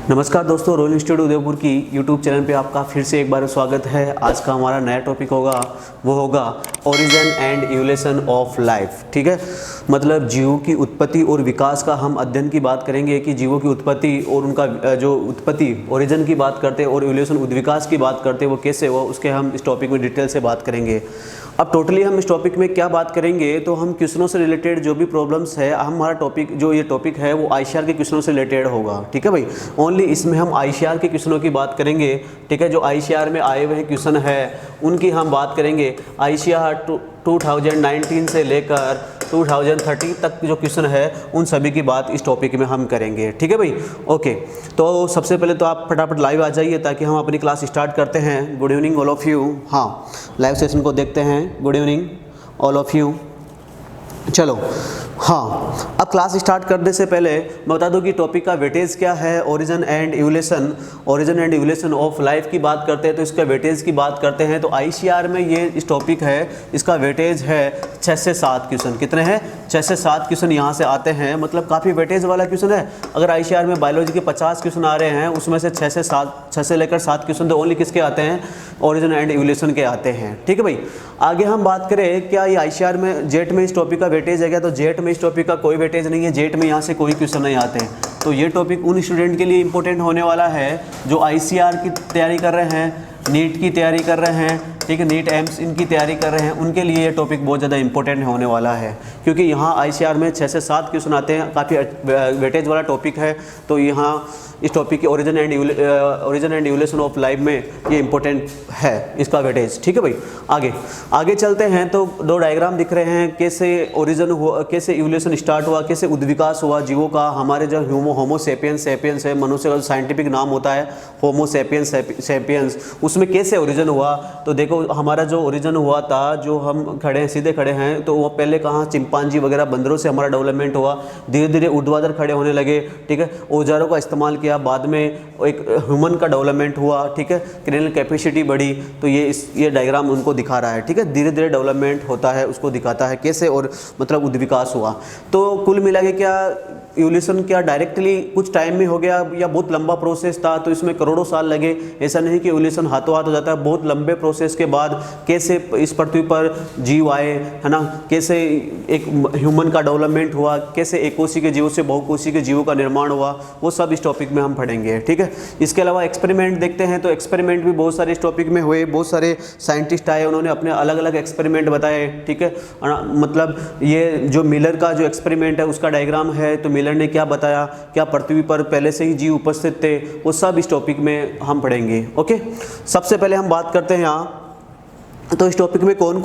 नमस्कार दोस्तों, royal institute Udaipur की यूट्यूब चैनल पे आपका फिर से एक बार स्वागत है। आज का हमारा नया टॉपिक होगा वो होगा origin and evolution of life. ठीक है, मतलब जीवों की उत्पत्ति और विकास का हम अध्ययन की बात करेंगे कि जीवों की उत्पत्ति और उनका जो उत्पत्ति ओरिजिन की बात करते हैं और इवोल्यूशन उद्विकास की बात करते हैं वो कैसे हुआ, उसके हम इस टॉपिक में डिटेल से बात करेंगे। अब टोटली हम इस टॉपिक में क्या बात करेंगे, तो हम क्वेश्चनों से रिलेटेड जो भी प्रॉब्लम्स है, हमारा टॉपिक जो ये टॉपिक है वो आईसीआर के क्वेश्चनों से रिलेटेड होगा। ठीक है भाई, ओनली इसमें हम आईसीआर के क्वेश्चनों की बात करेंगे। ठीक है, जो आईसीआर में आए हुए क्वेश्चन है उनकी हम बात करेंगे। आईसीआर 2019 से लेकर 2030 तक जो क्वेश्चन है उन सभी की बात इस टॉपिक में हम करेंगे। ठीक है भाई, ओके। तो सबसे पहले तो आप फटाफट लाइव आ जाइए ताकि हम अपनी क्लास स्टार्ट करते हैं। Good evening all of you. हाँ, लाइव सेशन को देखते हैं। Good evening all of you. चलो, हाँ, अब क्लास स्टार्ट करने से पहले मैं बता दूं कि टॉपिक का वेटेज क्या है। Origin and evolution of life की बात करते हैं तो इसका वेटेज की बात करते हैं तो आईसीआर में ये इस टॉपिक है, इसका वेटेज है 6 से 7 क्वेश्चन। कितने हैं? 6 से 7 क्वेश्चन यहाँ से आते हैं, मतलब काफ़ी वेटेज वाला क्वेश्चन है। अगर आईसीआर में बायोलॉजी के 50 क्वेश्चन आ रहे हैं उसमें से 6 से लेकर 7 क्वेश्चन तो ओनली किसके आते हैं? ओरिजिन एंड इवोल्यूशन के आते हैं। ठीक है भाई, आगे हम बात करें क्या ये आईसीआर में जेट में इस टॉपिक का वेटेज है क्या, तो जेट में इस टॉपिक का कोई वेटेज नहीं है। जेट में यहाँ से कोई क्वेश्चन नहीं आते हैं। तो ये टॉपिक उन स्टूडेंट के लिए इंपॉर्टेंट होने वाला है जो आईसीआर की तैयारी कर रहे हैं, नीट की तैयारी कर रहे हैं। ठीक है, नीट एम्स इनकी तैयारी कर रहे हैं, उनके लिए ये टॉपिक बहुत ज़्यादा इंपॉर्टेंट होने वाला है क्योंकि यहाँ आईसीआर में 6 से 7 क्वेश्चन आते हैं। काफ़ी वेटेज वाला टॉपिक है। तो यहाँ इस टॉपिक की origin and evolution of life में ये इंपॉर्टेंट है इसका वेटेज। ठीक है भाई, आगे चलते हैं। तो 2 डायग्राम दिख रहे हैं, कैसे ओरिजिन हुआ, कैसे इवोल्यूशन स्टार्ट हुआ, कैसे उद्विकास हुआ जीवों का। हमारे जो होमो सेपियंस है, मनुष्य का जो साइंटिफिक नाम होता है होमो सेपियंस, उसमें कैसे ओरिजिन हुआ। तो देखो, हमारा जो ओरिजिन हुआ था, जो हम सीधे खड़े हैं, तो वो पहले कहाँ चिंपांजी वगैरह बंदरों से हमारा डेवलपमेंट हुआ। धीरे धीरे ऊर्ध्वाधर खड़े होने लगे। ठीक है, औजारों का इस्तेमाल किया, बाद में एक ह्यूमन का डेवलपमेंट हुआ। ठीक है, क्रेनियल कैपेसिटी बढ़ी। तो ये डायग्राम उनको दिखा रहा है। ठीक है, धीरे धीरे डेवलपमेंट होता है, उसको दिखाता है कैसे और मतलब उद्विकास हुआ। तो कुल मिला के क्या इवोल्यूशन क्या डायरेक्टली कुछ टाइम में हो गया या बहुत लंबा प्रोसेस था, तो इसमें करोड़ों साल लगे। ऐसा नहीं कि इवोल्यूशन हाथों हाथ हो जाता है। बहुत लंबे प्रोसेस के बाद कैसे इस पृथ्वी पर जीव आए, है ना, कैसे एक ह्यूमन का डेवलपमेंट हुआ, कैसे एक कोशी के जीवों से बहुकोशी के जीवों का निर्माण हुआ, वो सब इस टॉपिक में हम पढ़ेंगे। ठीक है, इसके अलावा एक्सपेरिमेंट देखते हैं तो एक्सपेरिमेंट भी बहुत सारे इस टॉपिक में हुए। बहुत सारे साइंटिस्ट आए, उन्होंने अपने अलग अलग एक्सपेरिमेंट बताए। ठीक है, मतलब ये जो मिलर का जो एक्सपेरिमेंट है उसका डायग्राम है। तो मिलर ने क्या बताया, क्या पृथ्वी पर पहले से ही जीव उपस्थित थे, वो सब इस टॉपिक में हम पढ़ेंगे। ओके, सबसे पहले हम बात करते हैं यहाँ। तो इस टॉपिक में कौन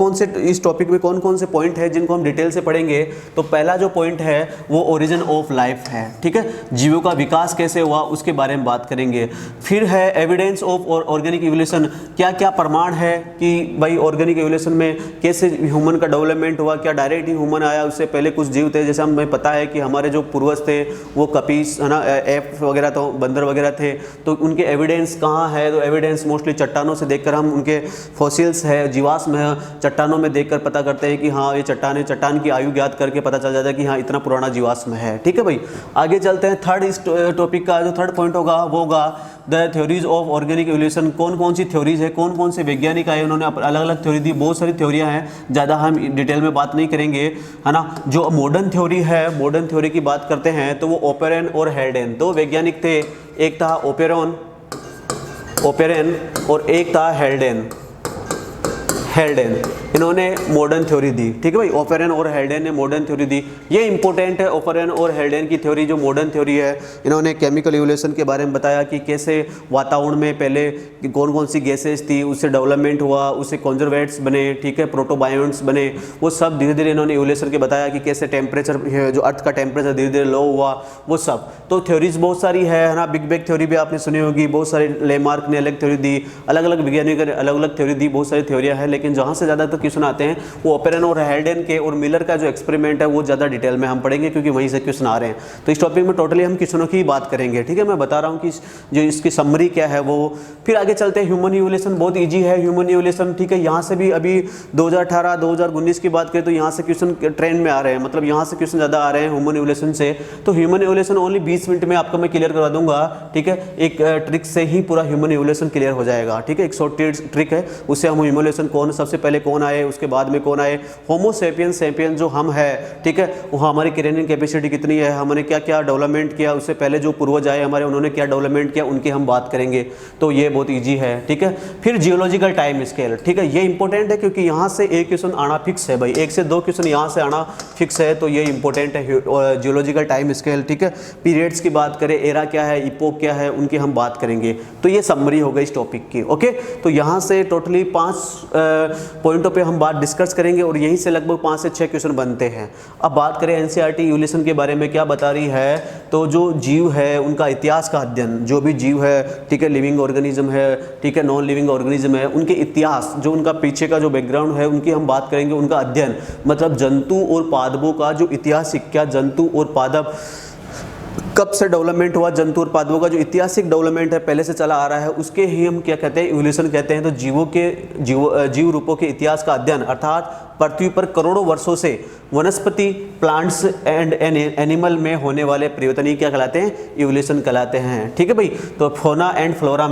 कौन से पॉइंट है जिनको हम डिटेल से पढ़ेंगे। तो पहला जो पॉइंट है वो ओरिजिन ऑफ लाइफ है। ठीक है, जीवों का विकास कैसे हुआ उसके बारे में बात करेंगे। फिर है एविडेंस ऑफ ऑर्गेनिक इवोल्यूशन, क्या क्या प्रमाण है कि भाई ऑर्गेनिक इवोल्यूशन में कैसे ह्यूमन का डेवलपमेंट हुआ, क्या डायरेक्ट ही ह्यूमन आया, उससे पहले कुछ जीव थे। जैसे हमें पता है कि हमारे जो पूर्वज थे वो कपीस, है ना, एप वगैरह, तो बंदर वगैरह थे। तो उनके एविडेंस कहाँ है, तो एविडेंस मोस्टली चट्टानों से देखकर हम उनके फॉसिल्स है, जीवाश्म है, चट्टानों में देखकर पता करते हैं कि हाँ ये चट्टान की आयु ज्ञात करके पता चल जाता है कि हाँ इतना पुराना जीवाश्म है। ठीक है भाई, आगे चलते हैं। थर्ड इस टॉपिक का जो थर्ड पॉइंट होगा वो होगा the theories of organic evolution. कौन कौन सी थ्योरीज है, कौन कौन से वैज्ञानिक आए, उन्होंने अलग अलग थ्योरी दी। बहुत सारी थ्योरियाँ हैं, ज़्यादा हम डिटेल में बात नहीं करेंगे, है ना। जो मॉडर्न थ्योरी है, मॉडर्न थ्योरी की बात करते हैं तो वो ओपेरन और हेल्डेन, 2 वैज्ञानिक थे। एक था ओपेरन और एक था हेल्डेन। इन्होंने मॉडर्न थ्योरी दी। ठीक है भाई, ओपेरन और हेल्डेन ने मॉडर्न थ्योरी दी। ये इंपॉर्टेंट है, ओपेरन और हेल्डेन की थ्योरी। जो मॉडर्न थ्योरी है, इन्होंने केमिकल इवोल्यूशन के बारे में बताया कि कैसे वातावरण में पहले कौन कौन सी गैसेस थी, उससे डेवलपमेंट हुआ, उससे कॉन्जर्वेट्स बने, ठीक है, प्रोटोबायोन्ट्स बने। वो सब धीरे धीरे इन्होंने इवोल्यूशन के बताया कि कैसे टेम्परेचर, जो अर्थ का टेम्परेचर धीरे धीरे लो हुआ, वो सब। तो थ्योरीज बहुत सारी है ना। बिग बैंग थ्योरी भी आपने सुनी होगी। बहुत सारे लेमार्क ने अलग थ्योरी दी, अलग अलग वैज्ञानिकों ने अलग अलग थ्योरी दी, बहुत सारी थ्योरियाँ हैं। लेकिन जहाँ से ज़्यादातर क्वेश्चन आते हैं वो ओपेरन और हेल्डेन के और मिलर का जो एक्सपेरिमेंट है वो ज़्यादा डिटेल में हम पढ़ेंगे, क्योंकि वहीं से क्वेश्चन आ रहे हैं। तो इस टॉपिक में टोटली हम क्वेश्चनों की बात करेंगे, ठीक है। मैं बता रहा हूँ कि जो इसकी समरी क्या है वो। फिर आगे चलते हैं, ह्यूमन इवोल्यूशन बहुत ईजी है ह्यूमन इवोल्यूशन, ठीक है। यहाँ से भी अभी 2018 2019 की बात करें तो यहाँ से क्वेश्चन ट्रेंड में आ रहे हैं, मतलब यहाँ से क्वेश्चन ज़्यादा आ रहे हैं ह्यूमन इवोल्यूशन से। तो ह्यूमन इवोल्यूशन ओनली 20 मिनट में आपको मैं क्लियर करवा दूंगा, ठीक है। एक ट्रिक से ही पूरा ह्यूमन इवोल्यूशन क्लियर हो जाएगा, ठीक है। एक शॉर्ट ट्रिक है, उससे हम इवोल्यूशन कौन सबसे पहले कौन आए, उसके बाद में कौन आए, होमो सेपियन जो हम है, ठीक है, वो हमारी कैरियरिंग कैपेसिटी कितनी है, हमने क्या क्या डेवलपमेंट किया, उससे पहले जो पूर्वज आए हमारे उन्होंने क्या डेवलपमेंट किया, उनकी हम बात करेंगे। तो ये बहुत ईजी है, ठीक है। फिर जियोलॉजिकल टाइम स्केल, ठीक है, ये इंपॉर्टेंट है क्योंकि यहाँ से एक क्वेश्चन आना फिक्स है भाई, 1 से 2 क्वेश्चन यहाँ से आना फिक्स है, तो ये इंपॉर्टेंट है जियोलॉजिकल टाइम स्केल, ठीक है। पीरियड्स की बात करें, एरा क्या है, इपोक क्या है, उनकी हम बात करेंगे। तो ये समरी हो गई इस टॉपिक की, ओके। तो यहाँ से टोटली 5 पॉइंटों पे हम बात डिस्कस करेंगे और यहीं से लगभग 5 से 6 क्वेश्चन बनते हैं। अब बात करें एनसीईआरटी इवोल्यूशन के बारे में क्या बता रही है, तो जो जीव है उनका इतिहास का अध्ययन, जो भी जीव है, ठीक है, लिविंग ऑर्गेनिज्म है, ठीक है, नॉन लिविंग ऑर्गेनिज्म है, उनके इतिहास, जो उनका पीछे का जो बैकग्राउंड है उनकी हम बात करेंगे। उनका अध्ययन मतलब जंतु और पादपों का जो ऐतिहासिक, क्या जंतु और पादप कब से डेवलपमेंट हुआ, जंतु और पादपों का जो ऐतिहासिक डेवलपमेंट है पहले से चला आ रहा है, उसके ही हम क्या कहते हैं, इवोल्यूशन कहते हैं। तो जीव रूपों के इतिहास का अध्ययन, अर्थात पृथ्वी पर करोड़ों वर्षों से वनस्पति, प्लांट्स एंड एनिमल में होने वाले परिवर्तन ही क्या कहलाते हैं, इवोल्यूशन कहलाते हैं, ठीक है भाई। तो फोना एंड फ्लोरा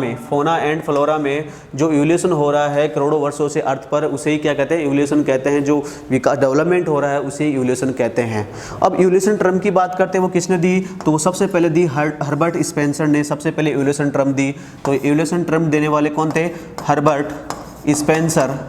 में जो इवोल्यूशन हो रहा है करोड़ों वर्षों से अर्थ पर, उसे ही क्या कहते हैं, इवोल्यूशन कहते हैं। जो विकास डेवलपमेंट हो रहा है उसे इवोल्यूशन कहते हैं। अब इवोल्यूशन टर्म की बात करते हैं, वो किसने दी, तो वो सबसे पहले दी हर्बर्ट स्पेंसर ने सबसे पहले इवोल्यूशन टर्म दी। तो इवोल्यूशन टर्म देने वाले कौन थे, हर्बर्ट स्पेंसर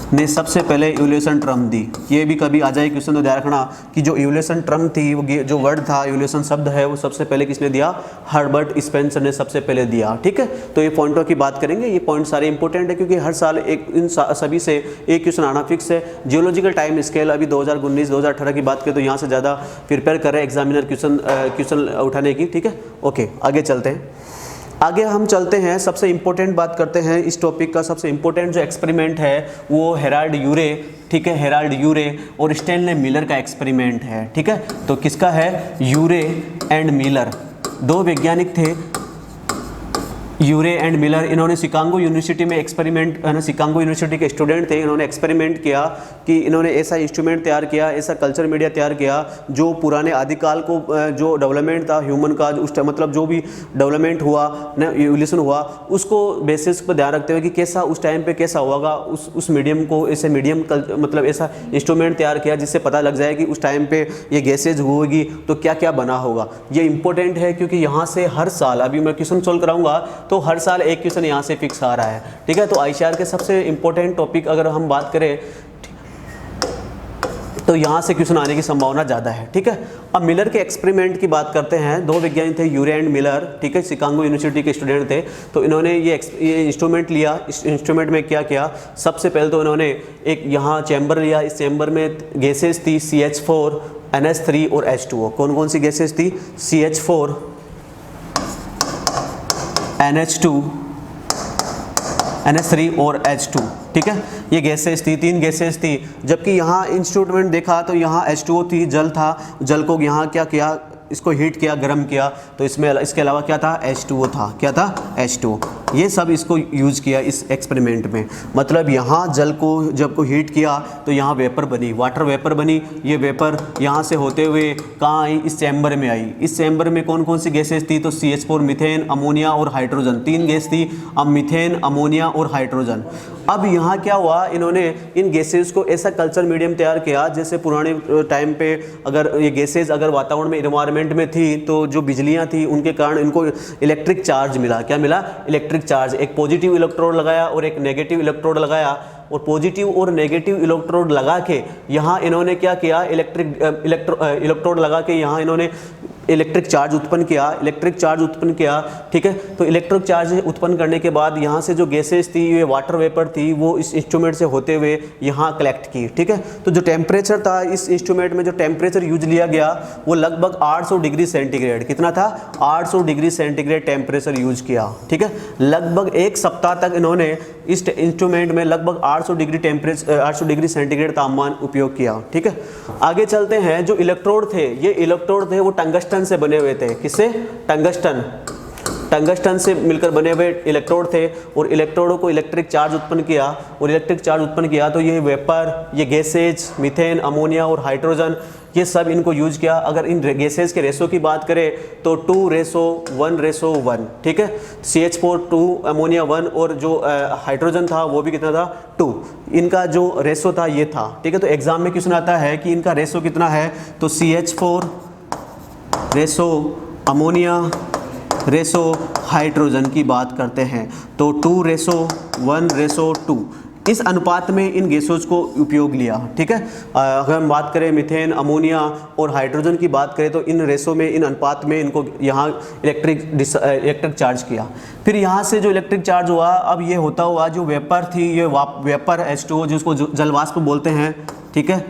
ने सबसे पहले इवोल्यूशन टर्म दी। ये भी कभी आ जाए क्वेश्चन, तो ध्यान रखना कि जो इवोल्यूशन टर्म थी, वो जो वर्ड था, इवोल्यूशन शब्द है, वो सबसे पहले किसने दिया, हर्बर्ट स्पेंसर ने सबसे पहले दिया, ठीक है। तो ये पॉइंटों की बात करेंगे, ये पॉइंट सारे इंपॉर्टेंट है क्योंकि हर साल इन सभी से एक क्वेश्चन आना फिक्स है। जियोलॉजिकल टाइम स्केल अभी 2019 2018 की बात करें तो यहाँ से ज़्यादा प्रिपेयर कर रहे हैं एग्जामिनर क्वेश्चन उठाने की, ठीक है। ओके, आगे चलते हैं। आगे हम चलते हैं, सबसे इंपॉर्टेंट बात करते हैं इस टॉपिक का। सबसे इंपॉर्टेंट जो एक्सपेरिमेंट है वो हेराल्ड यूरे, ठीक है, हेराल्ड यूरे और स्टैनले मिलर का एक्सपेरिमेंट है, ठीक है। तो किसका है, यूरे एंड मिलर, 2 वैज्ञानिक थे, यूरे एंड मिलर। इन्होंने शिकागो यूनिवर्सिटी में एक्सपेरिमेंट, है ना, शिकागो यूनिवर्सिटी के स्टूडेंट थे। इन्होंने एक्सपेरिमेंट किया कि इन्होंने ऐसा इंस्ट्रूमेंट तैयार किया, ऐसा कल्चर मीडिया तैयार किया जो पुराने आदिकाल को जो डेवलपमेंट था ह्यूमन का, उस मतलब जो भी डेवलपमेंट हुआ ना, इवोल्यूशन हुआ, उसको बेसिस पर ध्यान रखते हुए कि कैसा उस टाइम पे कैसा होगा, उस मीडियम को ऐसे मीडियम मतलब ऐसा इंस्ट्रूमेंट तैयार किया जिससे पता लग जाए कि उस टाइम पे ये गैसेज होगी तो क्या क्या बना होगा। ये इंपॉर्टेंट है क्योंकि यहाँ से हर साल, अभी मैं क्वेश्चन सोल्व कराऊंगा तो हर साल एक क्वेश्चन यहाँ से फिक्स आ रहा है, ठीक है। तो आईसीआर के सबसे इंपॉर्टेंट टॉपिक अगर हम बात करें तो यहाँ से क्वेश्चन आने की संभावना ज़्यादा है, ठीक है। अब मिलर के एक्सपेरिमेंट की बात करते हैं। 2 वैज्ञानिक थे, यूरे एंड मिलर, ठीक है, शिकागो यूनिवर्सिटी के स्टूडेंट थे। तो इन्होंने ये इंस्ट्रूमेंट लिया। इस इंस्ट्रूमेंट में क्या किया, सबसे पहले तो इन्होंने एक यहाँ चैम्बर लिया। इस चैम्बर में गैसेज थी CH4, NH3 और H2O। कौन कौन सी गैसेज थी, CH4, NH2, NH3 और H2, ठीक है। ये गैसेज थी, 3 गैसेज थी। जबकि यहाँ इंस्ट्रूमेंट देखा तो यहाँ H2O थी, जल था, जल को यहाँ क्या किया, इसको हीट किया, गर्म किया, तो इसमें इसके अलावा क्या था, H2O था, क्या था, H2O। ये सब इसको यूज़ किया इस एक्सपेरिमेंट में। मतलब यहाँ जल को जब को हीट किया तो यहाँ वेपर बनी, वाटर वेपर बनी। ये वेपर यहाँ से होते हुए कहाँ आई, इस चैम्बर में आई। इस चैम्बर में कौन कौन सी गैसेज थी, तो CH4, मीथेन, अमोनिया और हाइड्रोजन, 3 गैस थी। अब मीथेन, अमोनिया और हाइड्रोजन। अब यहाँ क्या हुआ, इन्होंने इन गैसेज को ऐसा कल्चर मीडियम तैयार किया जैसे पुराने टाइम पे अगर ये गैसेज अगर वातावरण में, इन्वायरमेंट में थी तो जो बिजलियाँ थी उनके कारण इनको इलेक्ट्रिक चार्ज मिला। क्या मिला, इलेक्ट्रिक चार्ज। एक पॉजिटिव इलेक्ट्रोड लगाया और एक नेगेटिव इलेक्ट्रोड लगाया, और पॉजिटिव और नेगेटिव इलेक्ट्रोड लगा के यहाँ इन्होंने क्या किया, इलेक्ट्रोड लगा के यहाँ इन्होंने इलेक्ट्रिक चार्ज उत्पन्न किया, ठीक है। तो इलेक्ट्रिक चार्ज उत्पन्न करने के बाद यहाँ से जो गैसेज थी, ये वाटर वेपर थी, वो इस इंस्ट्रूमेंट से होते हुए यहाँ कलेक्ट की, ठीक है। तो जो टेम्परेचर था इस इंस्ट्रूमेंट में, जो टेम्परेचर यूज लिया गया वो लगभग 800 डिग्री सेंटीग्रेड, कितना था, 800 डिग्री सेंटीग्रेड टेम्परेचर यूज किया, ठीक है। लगभग एक सप्ताह तक इन्होंने इस इंस्ट्रूमेंट में लगभग 800 डिग्री सेंटीग्रेड तापमान उपयोग किया, ठीक है। आगे चलते हैं, जो इलेक्ट्रोड थे, ये इलेक्ट्रोड थे वो टंगस्टन से बने हुए थे, किससे, टंगस्टन से मिलकर बने हुए इलेक्ट्रोड थे, और इलेक्ट्रोडों को इलेक्ट्रिक चार्ज उत्पन्न किया, तो ये वेपर, ये गैसेज, मीथेन, अमोनिया और हाइड्रोजन, ये सब इनको यूज किया। अगर इन गैसेज के रेशो की बात करें तो 2:1:1, ठीक है। CH4 2, अमोनिया 1, और जो हाइड्रोजन था वो भी कितना था, 2, इनका जो रेशो था ये था, ठीक है। तो एग्जाम में क्वेश्चन आता है कि इनका रेशो कितना है, तो CH4 ratio ammonia ratio hydrogen की बात करते हैं, तो 2:1:2 इस अनुपात में इन गैसों को उपयोग लिया, ठीक है। अगर हम बात करें मीथेन, अमोनिया और हाइड्रोजन की बात करें तो इन रेशो में, इन अनुपात में इनको यहाँ इलेक्ट्रिक चार्ज किया। फिर यहाँ से जो इलेक्ट्रिक चार्ज हुआ, अब ये होता हुआ जो वेपर थी, ये वेपर H2O जिसको जलवाष्प बोलते हैं, ठीक है,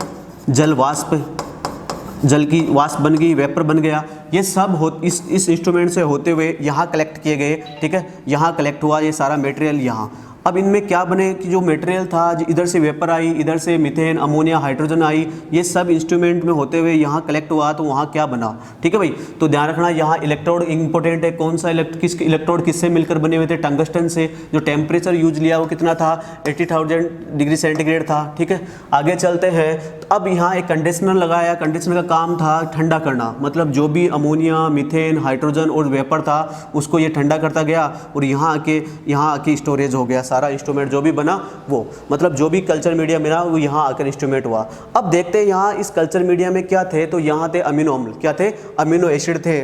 जल की वाष्प बन गई, वेपर बन गया, ये सब इस इंस्ट्रूमेंट से होते हुए यहाँ कलेक्ट किए गए, ठीक है। यहाँ कलेक्ट हुआ ये सारा मटेरियल यहाँ। अब इनमें क्या बने कि जो मटेरियल था, इधर से वेपर आई, इधर से मीथेन, अमोनिया, हाइड्रोजन आई, ये सब इंस्ट्रूमेंट में होते हुए यहाँ कलेक्ट हुआ, तो वहाँ क्या बना, ठीक है भाई। तो ध्यान रखना यहाँ इलेक्ट्रोड इंपॉर्टेंट है, कौन सा इलेक्ट्रोड किससे मिलकर बने हुए थे, टंगस्टन से। जो टेम्परेचर यूज लिया वो कितना था, 80,000 डिग्री सेंटीग्रेड था, ठीक है। आगे चलते हैं, तो अब यहाँ एक कंडीशनर लगाया, कंडीशनर का काम था ठंडा करना, मतलब जो भी अमोनिया, मीथेन, हाइड्रोजन और वेपर था उसको ये ठंडा करता गया, और यहाँ आके स्टोरेज हो गया सारा इंस्ट्रूमेंट, जो भी बना वो, मतलब जो भी कल्चर मीडिया मिला वो यहाँ आकर इंस्ट्रूमेंट हुआ। अब देखते हैं यहाँ इस कल्चर मीडिया में क्या थे, तो यहाँ थे अमीनो अम्ल, क्या थे, अमीनो एसिड थे।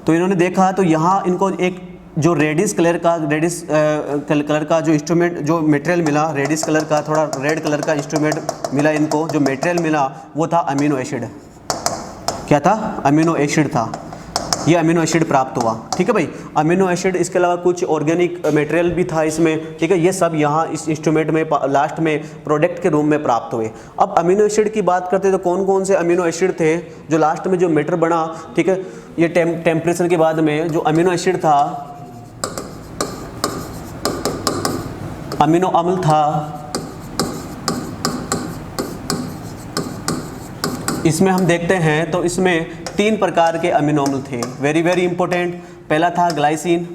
तो इन्होंने देखा, तो यहाँ इनको एक जो रेडिश कलर का जो इंस्ट्रूमेंट, जो मटेरियल मिला, रेडिश कलर का, थोड़ा रेड कलर का इंस्ट्रूमेंट मिला इनको, जो मटेरियल मिला वो था अमीनो एसिड। क्या था, अमीनो एसिड था, ये अमीनो एसिड प्राप्त हुआ, ठीक है भाई। अमीनो एसिड, इसके अलावा कुछ ऑर्गेनिक मटेरियल भी था इसमें, ठीक है। ये सब यहाँ इस इंस्ट्रूमेंट में लास्ट में प्रोडक्ट के रूप में प्राप्त हुए। अब अमीनो एसिड की बात करते हैं तो कौन कौन से अमीनो एसिड थे जो लास्ट में जो मेटर बना, ठीक है। ये टेम्परेचर के बाद में जो अमीनो एसिड था, अमीनो अम्ल था, इसमें हम देखते हैं तो इसमें 3 प्रकार के अमीनो अम्ल थे, वेरी वेरी इंपॉर्टेंट। पहला था ग्लाइसिन,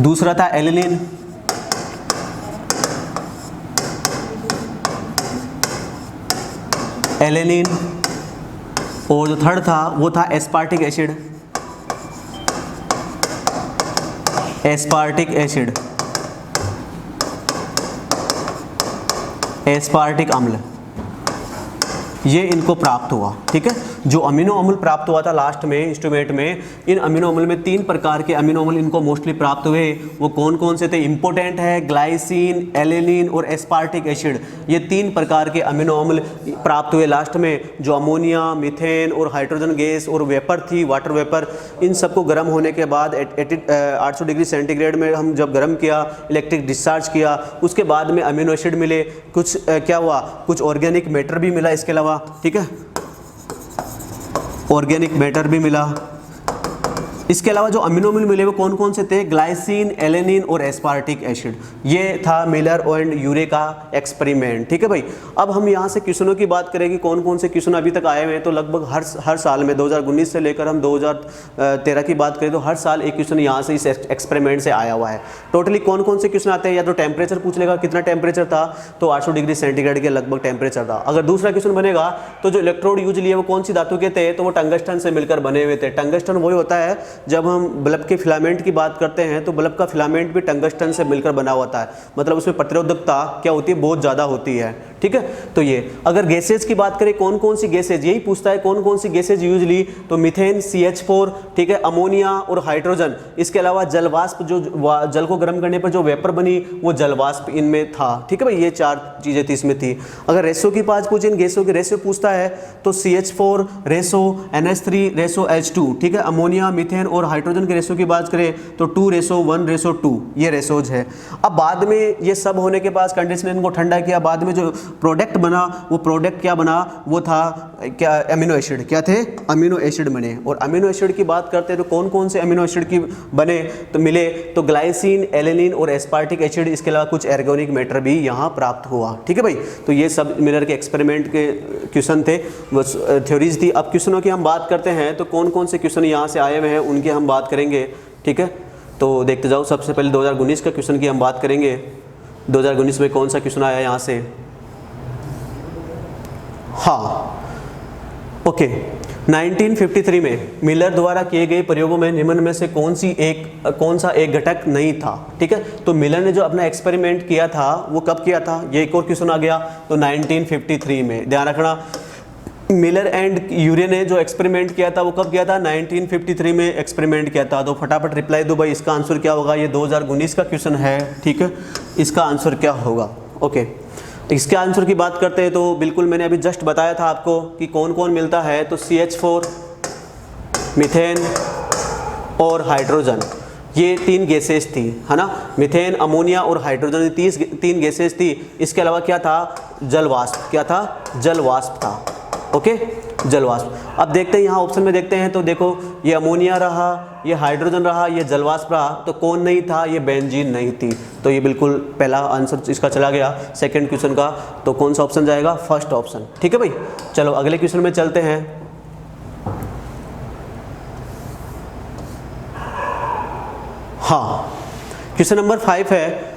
दूसरा था एलिनिन, और जो थर्ड था वो था एस्पार्टिक अम्ल, ये इनको प्राप्त हुआ, ठीक है। जो अमीनो अम्ल प्राप्त हुआ था लास्ट में इंस्ट्रूमेंट में, इन अमीनो अम्ल में 3 प्रकार के अमीनो अम्ल इनको मोस्टली प्राप्त हुए। वो कौन कौन से थे, इंपॉर्टेंट है, ग्लाइसिन, एलिनिन और एस्पार्टिक एसिड, ये 3 प्रकार के अमीनो अम्ल प्राप्त हुए लास्ट में। जो अमोनिया, मीथेन और हाइड्रोजन गैस और वेपर थी, वाटर वेपर, इन सबको गर्म होने के बाद 800 डिग्री सेंटीग्रेड में हम जब गर्म किया, इलेक्ट्रिक डिस्चार्ज किया, उसके बाद में अमीनो एसिड मिले, कुछ क्या हुआ, कुछ ऑर्गेनिक मैटर भी मिला इसके अलावा, ठीक है, ऑर्गेनिक मैटर भी मिला। इसके अलावा जो अमीनो अम्ल मिले वो कौन कौन से थे, ग्लाइसिन, एलेनिन और एस्पार्टिक एसिड। ये था मिलर एंड यूरे का एक्सपेरिमेंट, ठीक है भाई। अब हम यहाँ से क्वेश्चनों की बात करें कि कौन कौन से क्वेश्चन अभी तक आए हुए हैं, तो लगभग हर साल में 2019 से लेकर हम 2013 की बात करें तो हर साल एक क्वेश्चन यहाँ से इस एक्सपेरिमेंट से आया हुआ है। टोटली कौन कौन से क्वेश्चन आते हैं, या तो टेम्परेचर पूछ लेगा, कितना टेम्परेचर था, तो 800 डिग्री सेंटीग्रेड के लगभग टेम्परेचर था। अगर दूसरा क्वेश्चन बनेगा तो जो इलेक्ट्रोड यूज लिए वो कौन सी धातु के थे, तो वो टंगस्टन से मिलकर बने हुए थे। टंगस्टन वही होता है जब हम बल्ब के फिलामेंट की बात करते हैं तो बल्ब का फिलामेंट भी टंगस्टन से मिलकर बना होता है, मतलब उसमें प्रतिरोधकता क्या होती है, बहुत ज़्यादा होती है। ठीक है, तो ये अगर गैसेज की बात करें कौन कौन सी गैसेज, यही पूछता है कौन कौन सी गैसेज यूजली, तो मीथेन, CH4, ठीक है, अमोनिया और हाइड्रोजन। इसके अलावा जलवाष्प, जो जल को गर्म करने पर जो वेपर बनी वो जलवाष्प इनमें था। ठीक है भाई, ये 4 चीज़ें थी इसमें थी। अगर रेशो की बात पूछे, इन गैसों की रेशो पूछता है तो CH4 ratio NH3 ratio H2, ठीक है, अमोनिया, मीथेन और हाइड्रोजन के रेशो की बात करें तो 2:1:2 ये रेशोज है। अब बाद में ये सब होने के बाद कंडीशन को ठंडा किया, बाद में जो प्रोडक्ट बना वो प्रोडक्ट क्या बना, वो था क्या, अमीनो एसिड। क्या थे, अमीनो एसिड बने। और अमीनो एसिड की बात करते हैं तो कौन कौन से अमीनो एसिड की बने तो मिले, तो ग्लाइसिन, एलेनिन और एस्पार्टिक एसिड, इसके अलावा कुछ ऑर्गेनिक मैटर भी यहाँ प्राप्त हुआ। ठीक है भाई, तो ये सब मिलर के एक्सपेरिमेंट के क्वेश्चन थे, वो थ्योरीज थी। अब क्वेश्चनों की हम बात करते हैं तो कौन कौन से क्वेश्चन यहाँ से आए हुए हैं उनकी हम बात करेंगे। ठीक है, तो देखते जाओ। सबसे पहले 2019 का क्वेश्चन की हम बात करेंगे। 2019 में कौन सा क्वेश्चन आया यहाँ से, हाँ ओके, 1953 में मिलर द्वारा किए गए प्रयोगों में निम्न में से कौन सा एक घटक नहीं था। ठीक है, तो मिलर ने जो अपना एक्सपेरिमेंट किया था वो कब किया था, ये एक और क्वेश्चन आ गया, तो 1953 में। ध्यान रखना, मिलर एंड यूरे ने जो एक्सपेरिमेंट किया था वो कब किया था, 1953 में एक्सपेरिमेंट किया था। तो फटाफट रिप्लाई दो भाई, इसका आंसर क्या होगा, ये 2019 का क्वेश्चन है। ठीक है, इसका आंसर क्या होगा, ओके। इसके आंसर की बात करते हैं तो बिल्कुल मैंने अभी जस्ट बताया था आपको कि कौन कौन मिलता है, तो CH4, मीथेन और हाइड्रोजन, ये 3 गैसेज थी, है ना, मीथेन, अमोनिया और हाइड्रोजन, 3 गैसेज थी। इसके अलावा क्या था, जलवाष्प, क्या था, जलवाष्प था। ओके, जलवाष्प। अब देखते हैं यहाँ ऑप्शन में देखते हैं तो देखो ये अमोनिया रहा, ये हाइड्रोजन रहा, ये जलवाष्प रहा, तो कौन नहीं था, ये बेंजीन नहीं थी। तो ये बिल्कुल पहला आंसर इसका चला गया सेकंड क्वेश्चन का। तो कौन सा ऑप्शन जाएगा, फर्स्ट ऑप्शन। ठीक है भाई, चलो अगले क्वेश्चन में चलते हैं। हाँ, क्वेश्चन नंबर 5 है,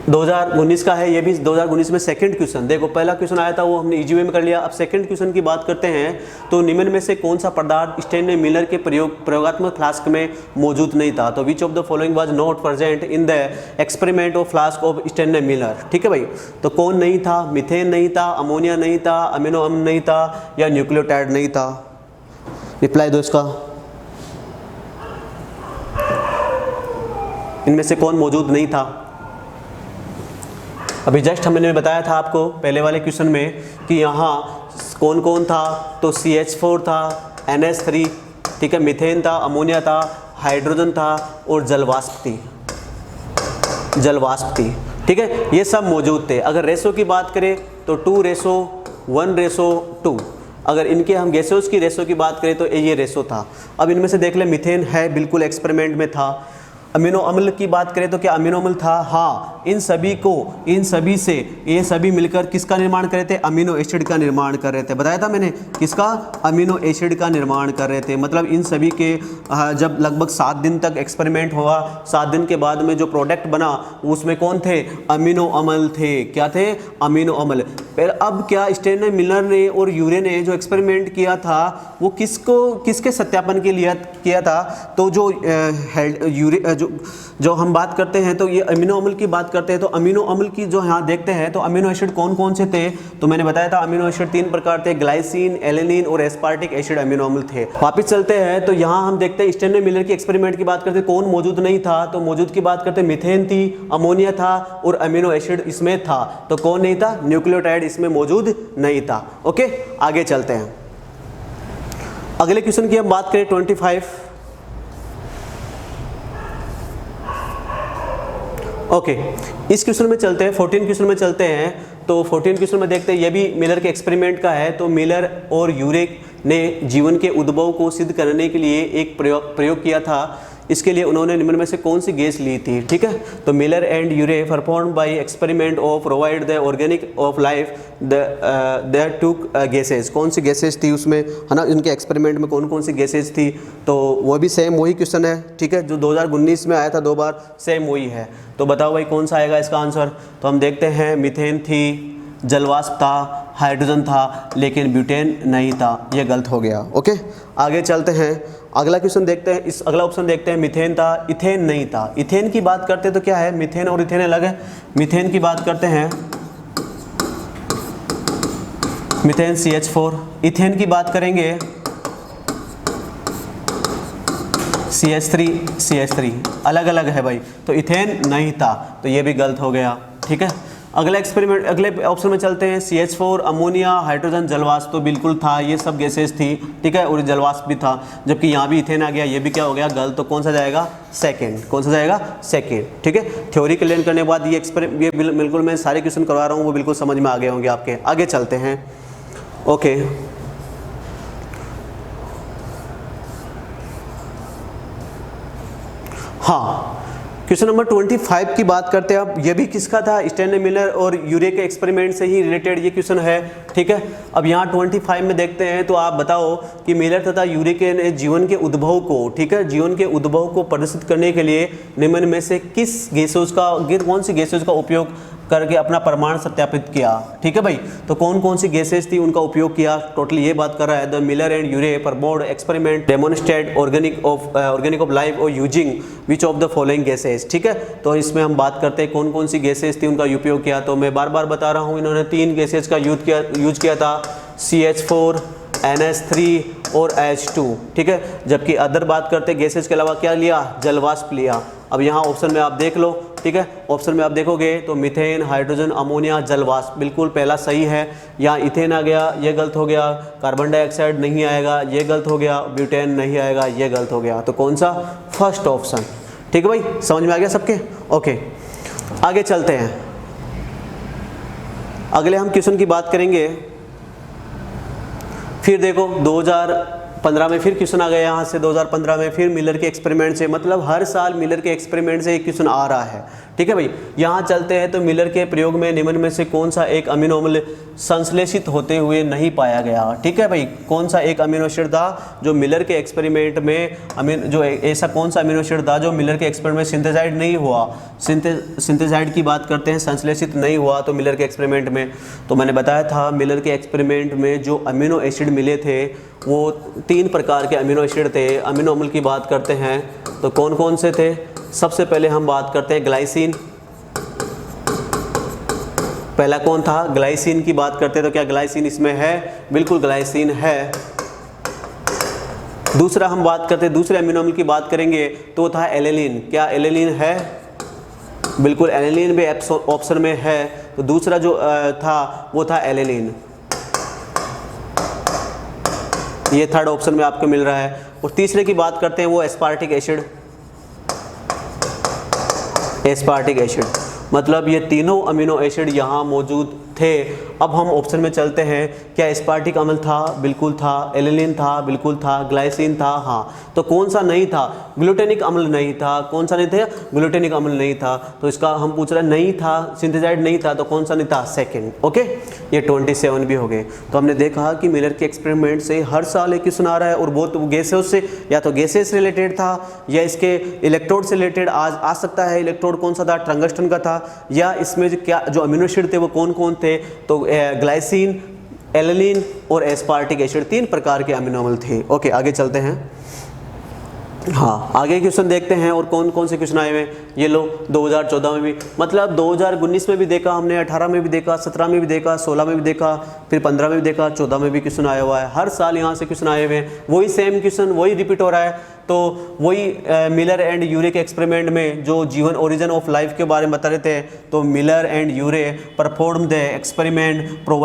2019 का है, ये भी 2019 में सेकंड क्वेश्चन। देखो पहला क्वेश्चन आया था वो हमने इजी वे में कर लिया। अब सेकंड क्वेश्चन की बात करते हैं तो निम्न में से कौन सा पदार्थ स्टैनले मिलर के प्रयोगात्मक फ्लास्क में मौजूद नहीं था। तो which of the following was not present in the experiment of flask of Stanley Miller. ठीक है भाई, तो कौन नहीं था, मीथेन नहीं था, अमोनिया नहीं था, अमीनो अम्ल नहीं था, या न्यूक्लियोटाइड नहीं था। रिप्लाई दो इसका, इनमें से कौन मौजूद नहीं था। अभी जस्ट हमने बताया था आपको पहले वाले क्वेश्चन में कि यहाँ कौन कौन था, तो CH4 था, NH3, ठीक है, मीथेन था, अमोनिया था, हाइड्रोजन था और जलवाष्प थी, जलवाष्प थी। ठीक है, ये सब मौजूद थे। अगर रेशो की बात करें तो 2:1:2। अगर इनके हम गैसेस की रेशो की बात करें तो ये रेशो था। अब इनमें से देख ले, मीथेन है बिल्कुल एक्सपेरिमेंट में था। अमीनो अम्ल की बात करें तो क्या अमीनो अम्ल था, हाँ। इन सभी से ये सभी मिलकर किसका निर्माण कर रहे थे, अमीनो एसिड का निर्माण कर रहे थे। बताया था मैंने, किसका, अमीनो एसिड का निर्माण कर रहे थे। मतलब इन सभी के जब लगभग 7 दिन तक एक्सपेरिमेंट हुआ, 7 दिन के बाद में जो प्रोडक्ट बना उसमें कौन थे, अमीनो अम्ल थे। क्या थे, अमीनो अम्ल। फिर अब क्या स्टैनले मिलर ने और यूरे ने जो एक्सपेरिमेंट किया था वो किसके सत्यापन के लिए किया था, तो जो यूरे जो हम बात करते हैं तो ये अमीनो अम्ल की बात करते हैं। तो अमीनो अम्ल की जो यहाँ देखते हैं तो अमीनो एसिड कौन कौन से थे, तो मैंने बताया था अमीनो एसिड 3 प्रकार थे, ग्लाइसिन, एलेनिन और एस्पार्टिक एसिड अमीनो अम्ल थे। वापस चलते हैं तो यहाँ हम देखते हैं स्टैनले मिलर की एक्सपेरिमेंट की बात करते हैं, कौन मौजूद नहीं था, तो मौजूद की बात करते हैं मीथेन थी, अमोनिया था और अमीनो एसिड इसमें था। तो कौन नहीं था, न्यूक्लियोटाइड इसमें मौजूद नहीं था। ओके, आगे चलते हैं। अगले क्वेश्चन की हम बात करें 25। ओके, इस क्वेश्चन में चलते हैं, 14 क्वेश्चन में चलते हैं। तो 14 क्वेश्चन में देखते हैं, ये भी मिलर के एक्सपेरिमेंट का है। तो मिलर और यूरे ने जीवन के उद्भव को सिद्ध करने के लिए एक प्रयोग किया था। इसके लिए उन्होंने निम्न में से कौन सी गैस ली थी। ठीक है, तो Miller and Urey perform by experiment of provide the organic of life the two gases. कौन सी गैसेज थी उसमें, है ना, इनके एक्सपेरिमेंट में कौन कौन सी गैसेज थी। तो वो भी सेम वही क्वेश्चन है। ठीक है, जो 2019 में आया था 2 बार, सेम वही है। तो बताओ भाई कौन सा आएगा इसका आंसर। तो हम देखते हैं, मीथेन थी, जलवाष्प था, हाइड्रोजन था, लेकिन ब्यूटेन नहीं था, ये गलत हो गया। ओके, आगे चलते हैं, अगला क्वेश्चन देखते हैं। इस अगला ऑप्शन देखते हैं, मीथेन था, इथेन नहीं था। इथेन की बात करते हैं तो क्या है, मीथेन और इथेन अलग है। मीथेन की बात करते हैं, मीथेन CH4। इथेन की बात करेंगे CH3 अलग अलग है भाई, तो इथेन नहीं था, तो ये भी गलत हो गया। ठीक है, अगला एक्सपेरिमेंट, अगले ऑप्शन में चलते हैं। CH4 अमोनिया, हाइड्रोजन, जलवाष्प तो बिल्कुल था, ये सब गैसेस थी। ठीक है, और जलवाष्प भी था, जबकि यहाँ भी इथेन आ गया, ये भी क्या हो गया, गलत। तो कौन सा जाएगा, सेकंड। कौन सा जाएगा, सेकंड। ठीक है, थ्योरी क्लियर करने के बाद ये बिल्कुल मैं सारे क्वेश्चन करवा रहा हूँ, वो बिल्कुल समझ में आ गए होंगे आपके। आगे चलते हैं। ओके, हाँ, क्वेश्चन नंबर 25 की बात करते हैं अब। ये भी किसका था, स्टैनले मिलर और यूरे के एक्सपेरिमेंट से ही रिलेटेड ये क्वेश्चन है। ठीक है, अब यहाँ 25 में देखते हैं, तो आप बताओ कि मिलर तथा यूरे के जीवन के उद्भव को, ठीक है, जीवन के उद्भव को प्रदर्शित करने के लिए निम्न में से किस गैसेज का, कौन सी गैसेज का उपयोग करके अपना प्रमाण सत्यापित किया। ठीक है भाई, तो कौन कौन सी गैसेज थी, उनका उपयोग किया, टोटली ये बात कर रहा है। The Miller and Urey performed experiment demonstrate organic of life और using which of the following gases. ठीक है, तो इसमें हम बात करते हैं कौन कौन सी गैसेज थी, उनका उपयोग किया। तो मैं बार बार बता रहा हूँ, इन्होंने 3 गैसेज का यूज किया था, CH4, NH3 और H2। ठीक है, जबकि अदर बात करते हैं गैसेज के अलावा क्या लिया, जलवाष्प लिया। अब यहाँ ऑप्शन में आप देख लो। ठीक है, ऑप्शन में आप देखोगे तो मीथेन, हाइड्रोजन, अमोनिया, जलवाष्प, बिल्कुल पहला सही है। यहाँ इथेन आ गया, ये गलत हो गया। कार्बन डाइऑक्साइड नहीं आएगा, ये गलत हो गया। ब्यूटेन नहीं आएगा, ये गलत हो गया। तो कौन सा, फर्स्ट ऑप्शन। ठीक है भाई, समझ में आ गया सबके। ओके, आगे चलते हैं। अगले हम क्वेश्चन की बात करेंगे। फिर देखो 2015 में फिर क्वेश्चन आ गया यहाँ से, 2015 में फिर मिलर के एक्सपेरिमेंट से, मतलब हर साल मिलर के एक्सपेरिमेंट से एक क्वेश्चन आ रहा है। ठीक है भाई, यहाँ चलते हैं। तो मिलर के प्रयोग में निम्न में से कौन सा एक अमीनो अम्ल संश्लेषित होते हुए नहीं पाया गया। ठीक है भाई, कौन सा एक अमीनो एसिड था जो मिलर के एक्सपेरिमेंट में ऐसा कौन सा अमीनो एसिड था जो मिलर के एक्सपेरिमेंट में सिंथेसाइड नहीं हुआ। सिंथेसाइड की बात करते हैं, संश्लेषित नहीं हुआ तो मिलर के एक्सपेरिमेंट में। तो मैंने बताया था मिलर के एक्सपेरिमेंट में जो अमीनो एसिड मिले थे वो 3 प्रकार के अमीनो एसिड थे। अमीनो अम्ल की बात करते हैं तो कौन कौन से थे। सबसे पहले हम बात करते हैं ग्लाइसिन। पहला कौन था, ग्लाइसिन की बात करते हैं तो क्या ग्लाइसिन इसमें है, बिल्कुल ग्लाइसिन है। दूसरा हम बात करते हैं, दूसरे अमीनो अम्ल की बात करेंगे तो था एलेनिन। क्या एलेनिन है, बिल्कुल एलेनिन भी ऑप्शन में है। तो दूसरा जो था वो था एलेनिन, ये थर्ड ऑप्शन में आपको मिल रहा है। और तीसरे की बात करते हैं वो एस्पार्टिक एसिड। एस्पार्टिक एसिड मतलब ये तीनों अमीनो एसिड यहाँ मौजूद थे। अब हम ऑप्शन में चलते हैं, क्या एस्पार्टिक अम्ल था, बिल्कुल था। एलेनिन था, बिल्कुल था। ग्लाइसिन था, हाँ। तो कौन सा नहीं था, ग्लूटेनिक अम्ल नहीं था। कौन सा नहीं था, ग्लूटेनिक अम्ल नहीं था। तो इसका हम पूछ रहे हैं, नहीं था, सिंथेसाइड नहीं था, तो कौन सा नहीं था, सेकंड। ओके, ये 27 भी हो गए। तो हमने देखा कि मिलर के एक्सपेरिमेंट से हर साल एक क्वेश्चन आ रहा है और वो तो गैसेज से, या तो गैसेज से रिलेटेड था या इसके इलेक्ट्रोड से रिलेटेड आ सकता है। इलेक्ट्रोड कौन सा था, टंगस्टन का था। या इसमें जो अमीनो एसिड थे वो कौन कौन थे, तो ग्लाइसिन, एलेनिन और एस्पार्टिक एसिड, 3 प्रकार के अमीनो अम्ल थे। ओके, आगे चलते हैं। हाँ, आगे क्वेश्चन देखते हैं और कौन कौन से क्वेश्चन आए हुए हैं। ये लो 2014 में भी, मतलब 2019 में भी देखा हमने, 18 में भी देखा, 17 में भी देखा, 16 में भी देखा, फिर 15 में भी देखा, 14 में भी क्वेश्चन आया हुआ है। हर साल यहाँ से क्वेश्चन आए हुए हैं, वही सेम क्वेश्चन वही रिपीट हो रहा है। तो वही मिलर एंड यूरे के एक्सपेरिमेंट में जो जीवन ओरिजिन ऑफ लाइफ के बारे में बता रहे थे, तो Miller and Urey perform the experiment prove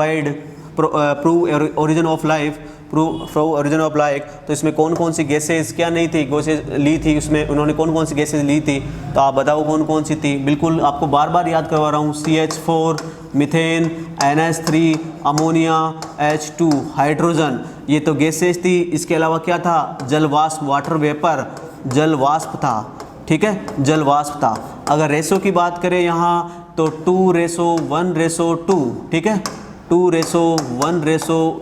origin of life, origin of life. तो इसमें कौन कौन सी गैसेज क्या नहीं थी, गैसेज ली थी, उसमें उन्होंने कौन कौन सी गैसेज ली थी, तो आप बताओ कौन कौन सी थी। बिल्कुल आपको बार बार याद करवा रहा हूँ, CH4, methane, NH3, ammonia, H2, hydrogen, ये तो गैसेज थी। इसके अलावा क्या था, जलवाष्प, वाटर वेपर, जलवाष्प था। ठीक है, जलवाष्प था। अगर रेशो की बात करें यहाँ तो 2:1:2, ठीक है, 2:1:2,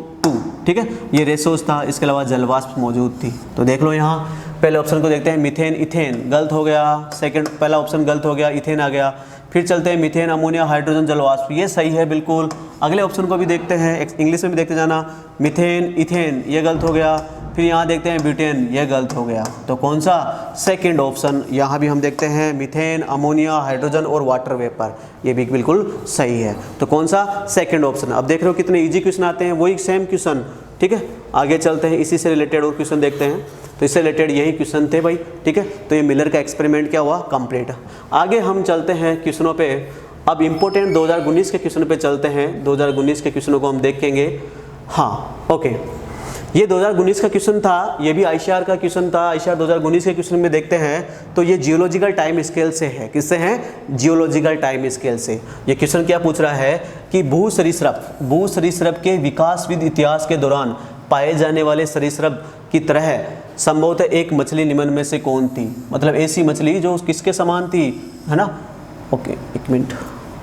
ठीक है, ये रेशोज था। इसके अलावा जलवाष्प मौजूद थी। तो देख लो यहाँ पहले ऑप्शन को देखते हैं, मीथेन, इथेन गलत हो गया। सेकंड, पहला ऑप्शन गलत हो गया, इथेन आ गया। फिर चलते हैं मीथेन, अमोनिया, हाइड्रोजन, जलवाष्प, ये सही है बिल्कुल। अगले ऑप्शन को भी देखते हैं, इंग्लिश में भी देखते जाना। मीथेन, इथेन, ये गलत हो गया। फिर यहाँ देखते हैं ब्यूटेन, ये गलत हो गया। तो कौन सा? Second option. यहाँ भी हम देखते हैं मीथेन, अमोनिया, हाइड्रोजन और वाटर वेपर, ये भी बिल्कुल सही है। तो कौन सा? Second option. अब देख रहे हो कितने इजी क्वेश्चन आते हैं, वही सेम क्वेश्चन, ठीक है। आगे चलते हैं, इसी से रिलेटेड और क्वेश्चन देखते हैं। तो इससे रिलेटेड यही क्वेश्चन थे भाई, ठीक है। तो ये मिलर का एक्सपेरिमेंट क्या हुआ? कंप्लीट। आगे हम चलते हैं क्वेश्चनों पे। अब इम्पोर्टेंट 2019 के क्वेश्चन पे चलते हैं। 2019 के क्वेश्चनों को हम देखेंगे। हाँ, ओके, ये 2019 का क्वेश्चन था, ये भी आईसीआर का क्वेश्चन था। आईसीआर 2019 के क्वेश्चन में देखते हैं तो ये जियोलॉजिकल टाइम स्केल से है। किससे है? जियोलॉजिकल टाइम स्केल से। ये क्वेश्चन क्या पूछ रहा है कि भू सरीसृप के विकासविद इतिहास के दौरान पाए जाने वाले सरीसृप की तरह संभवतः एक मछली निम्न में से कौन थी? मतलब ऐसी मछली जो किसके समान थी, है ना। ओके, एक मिनट,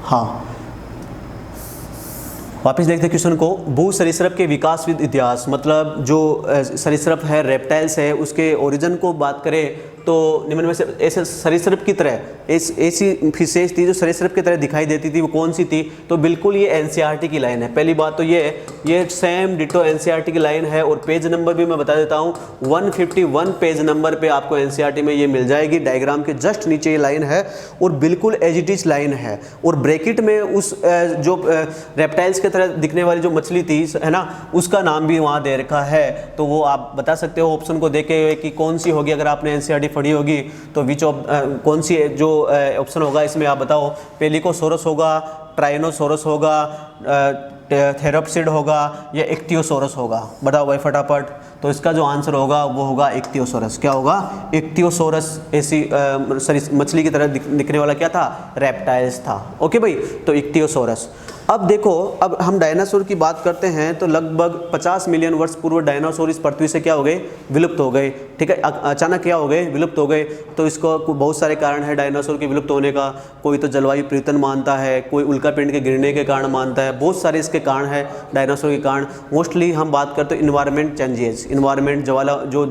हाँ, वापस देखते हैं क्वेश्चन को। भू सरीसृप के विकासविद इतिहास, मतलब जो सरीसृप है, रेप्टाइल्स है, उसके ओरिजिन को बात करें तो निम्न में से ऐसे सरीसृप की तरह ऐसी फिशेज थी जो सरीसृप की तरह दिखाई देती थी, वो कौन सी थी? तो बिल्कुल ये एनसीईआरटी की लाइन है। पहली बात तो ये सेम डिटो एनसीईआरटी की लाइन है। और पेज नंबर भी मैं बता देता हूँ, 151 पेज नंबर पे आपको एनसीईआरटी में ये मिल जाएगी। डायग्राम के जस्ट नीचे ये लाइन है और बिल्कुल एज इट इज लाइन है। और ब्रैकेट में उस जो रेप्टाइल्स की तरह दिखने वाली जो मछली थी, है ना, उसका नाम भी वहाँ दे रखा है। तो वो आप बता सकते हो ऑप्शन को देखे हुए कि कौन सी होगी। अगर आपने एनसीईआरटी पढ़ी होगी तो कौन सी जो ऑप्शन होगा इसमें, आप बताओ। पेलिकोसोरस होगा, ट्राइनोसोरस होगा, थेरोप्सिड होगा या इक्तियोसोरस होगा? बताओ भाई फटाफट। तो इसका जो आंसर होगा वो होगा इक्तियोसोरस। क्या होगा? इक्तियोसोरस। ऐसी मछली की तरह दिखने वाला क्या था? रेप्टाइल्स था। ओके भाई, तो इक्तियोसोरस। अब देखो, अब हम डायनासोर की बात करते हैं तो लगभग 50 मिलियन वर्ष पूर्व डायनासोर इस पृथ्वी से क्या हो गए? विलुप्त हो गए, ठीक है। अचानक क्या हो गए? विलुप्त हो गए। तो इसको बहुत सारे कारण है डायनासोर के विलुप्त होने का। कोई तो जलवायु परिवर्तन मानता है, कोई उल्कापिंड के गिरने के कारण मानता है, बहुत सारे इसके कारण है डायनासोर के कारण। मोस्टली हम बात करते हैं इन्वायरमेंट चेंजेस, इन्वायरमेंट जो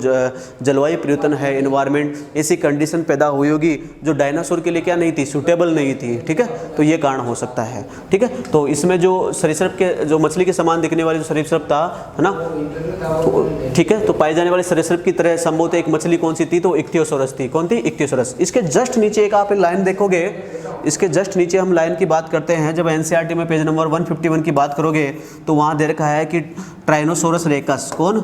जलवायु परिवर्तन है, इन्वायरमेंट ऐसी कंडीशन पैदा हुई होगी जो डायनासोर के लिए क्या नहीं थी? सूटेबल नहीं थी, ठीक है। तो ये कारण हो सकता है, ठीक है। तो इसमें जो सरीसृप के जो मछली के समान दिखने वाली जो सरीसृप था, है ना, तो ठीक है, तो पाई जाने वाले सरीसृप की तरह संभवतः एक मछली कौन सी थी? तो इक्तियोसोरस थी। कौन थी? इक्तियोसोरस। इसके जस्ट नीचे एक आप लाइन देखोगे, इसके जस्ट नीचे हम लाइन की बात करते हैं। जब एनसीईआरटी में पेज नंबर 151 की बात करोगे तो वहां दे रखा है कि ट्राइनोसोरस रेकस। कौन?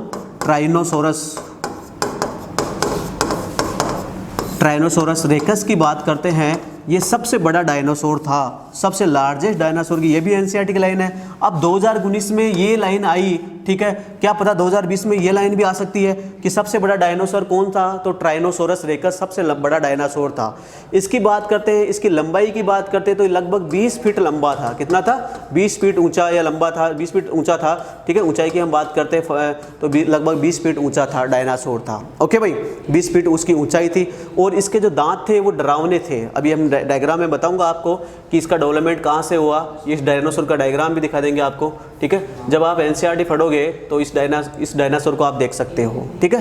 ट्राइनोसोरस रेकस की बात करते हैं। ये सबसे बड़ा डायनासोर था, सबसे लार्जेस्ट डायनासोर की। ये भी एनसीईआरटी की लाइन है। अब 2019 में ये लाइन आई, ठीक है। क्या पता 2020 में ये लाइन भी आ सकती है कि सबसे बड़ा डायनासोर कौन था? तो ट्राइनोसोरस रेकस सबसे बड़ा डायनासोर था। इसकी बात करते हैं, इसकी लंबाई की बात करते हैं तो लगभग 20 फीट लंबा था। कितना था? 20 फीट ऊंचा या लंबा था, 20 फीट ऊंचा था, ठीक है। ऊंचाई की हम बात करते हैं तो लगभग 20 फीट ऊंचा था, डायनासोर था। ओके भाई, 20 फीट उसकी ऊंचाई थी। और इसके जो दांत थे वो डरावने थे। अभी हम डायग्राम में बताऊंगा आपको कि इसका डेवलपमेंट कहाँ से हुआ। इस डायनासोर का डायग्राम भी दिखा देंगे आपको, ठीक है। जब आप एनसीईआरटी पढ़ोगे तो इस डायनासोर को आप देख सकते हो, ठीक है।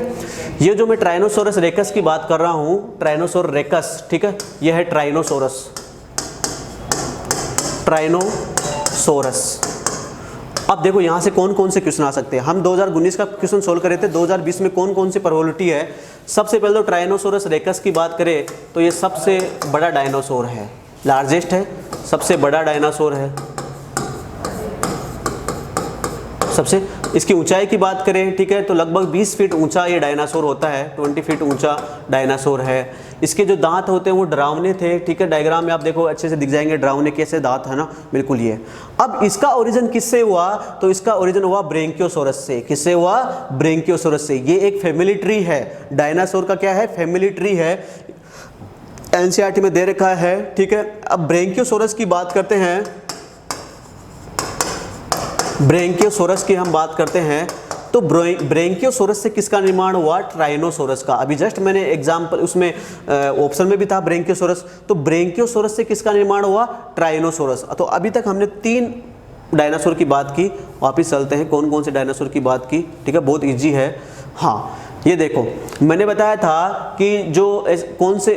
ये जो मैं ट्राइनोसोरस रेकस की बात कर रहा हूं, ट्राइनोसोर रेकस, ठीक है, यह है ट्राइनोसोरस। अब देखो यहाँ से कौन कौन से क्वेश्चन आ सकते हैं। हम 2019 का क्वेश्चन सोल्व करे थे, 2020 में कौन कौन सी प्रोबेबिलिटी है। सबसे पहले तो ट्राइनोसोरस रेकस की बात करें तो ये सबसे बड़ा डायनासोर है, लार्जेस्ट है, सबसे बड़ा डायनासोर है। सबसे इसकी ऊंचाई की बात करें, ठीक है, तो लगभग 20 फीट ऊंचा ये डायनासोर होता है, 20 फीट ऊंचा डायनासोर है। इसके जो दांत होते हैं वो डरावने थे, ठीक है। डायग्राम में आप देखो अच्छे से दिख जाएंगे डरावने कैसे दांत, है ना, बिल्कुल ये। अब इसका ओरिजिन किससे हुआ? तो इसका ओरिजिन हुआ ब्रेंकियोसोरस से। किससे हुआ? ब्रेंकियोसोरस से। ये एक फैमिली ट्री है, डायनासोर का क्या है? फैमिली ट्री है, एनसीईआरटी में दे रखा है, ठीक है। अब ब्रेंकियोसोरस की बात करते हैं, ब्रेंकियोसोरस की हम बात करते हैं तो ब्रेंकियोसोरस से किसका निर्माण हुआ? ट्राइनोसोरस का। अभी जस्ट मैंने एग्जांपल उसमें ऑप्शन में भी था ब्रेंकियोसोरस, तो ब्रेंकियोसोरस से किसका निर्माण हुआ? ट्राइनोसोरस। तो अभी तक हमने 3 डायनासोर की बात की। वापिस चलते हैं, कौन कौन से डायनासोर की बात की, ठीक है, बहुत ईजी है। हाँ, ये देखो मैंने बताया था कि जो कौन से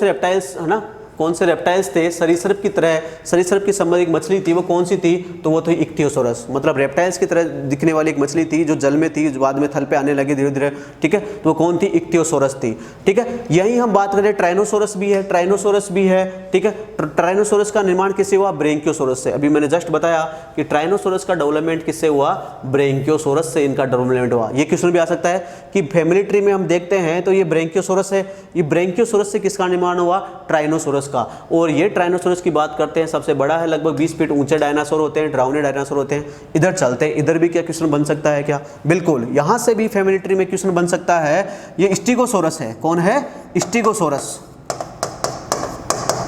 रेप्टाइल्स, है ना, कौन से रेप्टाइल्स थे सरीसृप की तरह, सरीसृप की संबंधित मछली थी, वो कौन सी थी, तो वो थी इक्तियोसोरस। मतलब रेप्टाइल्स की तरह दिखने वाली एक मछली थी जो जल में थी, जो बाद में थल पे आने लगी धीरे धीरे, ठीक है, तो वो कौन थी, इक्तियोसोरस थी, ठीक है। यही हम बात करें ट्राइनोसोरस भी है, ट्राइनोसोरस भी है, ठीक है। ट्राइनोसोरस का निर्माण किससे हुआ, ब्रेंकियोसोरस से। अभी मैंने जस्ट बताया कि ट्राइनोसोरस का डेवलपमेंट किससे हुआ, ब्रेंकियोसोरस से इनका डेवलपमेंट हुआ। ये क्वेश्चन भी आ सकता है कि फैमिली ट्री में हम देखते हैं तो ये ब्रेंकियोसोरस है, ये ब्रेंकियोसोरस से किसका निर्माण हुआ, ट्राइनोसोरस का। और ये ट्राइनोसोरस की बात करते हैं, सबसे बड़ा है, लगभग 20 फीट ऊंचे डायनासोर होते हैं, डरावने डायनासोर होते हैं। इधर चलते हैं, इधर भी क्या क्वेश्चन बन सकता है क्या, बिल्कुल यहां से भी फैमिली ट्री में क्वेश्चन बन सकता है। ये स्टीगोसोरस है, कौन है, स्टीगोसोरस।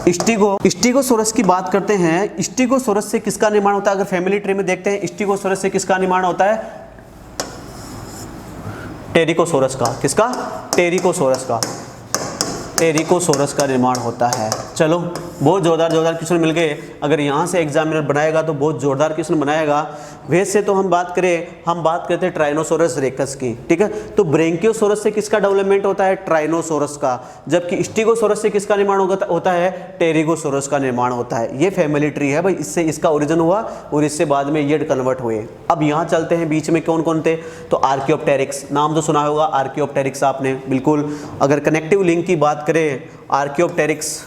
स्टीगोसोरस की बात करते हैं, स्टीगोसोरस से किसका निर्माण होता है, अगर फैमिली ट्री में देखते हैं स्टीगोसोरस से किसका निर्माण होता है, टेरिकोसोरस का। किसका, टेरिकोसोरस का, टेरिकोसोरस का निर्माण होता है। चलो बहुत जोरदार क्वेश्चन मिल गए। अगर यहाँ से एग्जामिनर बनाएगा तो बहुत जोरदार क्वेश्चन बनाएगा। वैसे तो हम बात करते हैं ट्राइनोसोरस रेकस की, ठीक है। तो ब्रेंकियोसोरस से किसका डेवलपमेंट होता है, ट्राइनोसोरस का, जबकि स्टीगोसोरस से किसका निर्माण होता है, टेरिगोसोरस का निर्माण होता है। ये फैमिली ट्री है भाई, इससे इसका ओरिजिन हुआ और इससे बाद में ये कन्वर्ट हुए। अब यहाँ चलते हैं, बीच में कौन कौन थे, तो आर्कियोप्टेरिक्स, नाम तो सुना होगा आर्कियोप्टेरिक्स आपने, बिल्कुल। अगर कनेक्टिव लिंक की बात करें आर्कियोप्टेरिक्स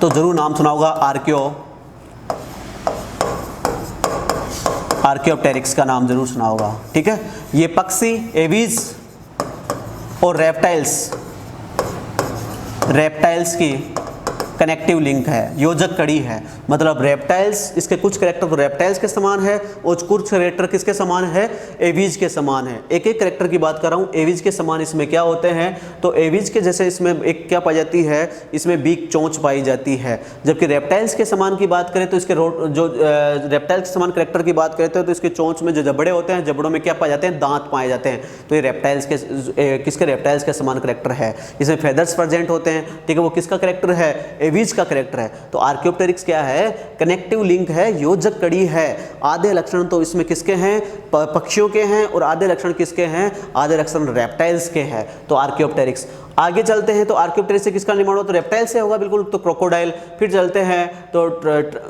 तो जरूर नाम सुना होगा आर्कियोप्टेरिक्स का नाम जरूर सुना होगा, ठीक है। ये पक्षी, एवीज और रेप्टाइल्स की कनेक्टिव लिंक है, योजक कड़ी है। मतलब रेप्टाइल्स, इसके कुछ कैरेक्टर तो रेप्टाइल्स के समान है और कुछ कैरेक्टर किसके समान है, एवीज के समान है। एक एक कैरेक्टर की बात कर रहा हूँ। एवीज के समान इसमें क्या होते हैं, तो एवीज के जैसे इसमें एक क्या पाई जाती है, इसमें बीक चोंच पाई जाती है। जबकि रेप्टाइल्स के समान की बात करें तो इसके जो रेप्टाइल्स के समान कैरेक्टर की बात करते हैं तो इसके चोंच में जो जबड़े होते हैं, जबड़ों में क्या पाए जाते हैं, दांत पाए जाते हैं। तो ये रेप्टाइल्स के किसके, रेप्टाइल्स के समान कैरेक्टर है। इसमें फेदर्स प्रेजेंट होते हैं, ठीक है। वो किसका कैरेक्टर है, एवीज का कैरेक्टर है। तो आर्कियोप्टेरिक्स क्या है, कनेक्टिव लिंक है, योजक कड़ी है। आधे लक्षण तो इसमें किसके हैं, पक्षियों के हैं, और आधे लक्षण किसके हैं, आधे लक्षण रेप्टाइल्स के हैं। तो आर्कियोप्टेरिक्स। आगे चलते हैं तो आर्कियोप्टेरिक्स से किसका निर्माण होगा, तो रेप्टाइल से होगा, बिल्कुल। तो क्रोकोडाइल। फिर चलते हैं तो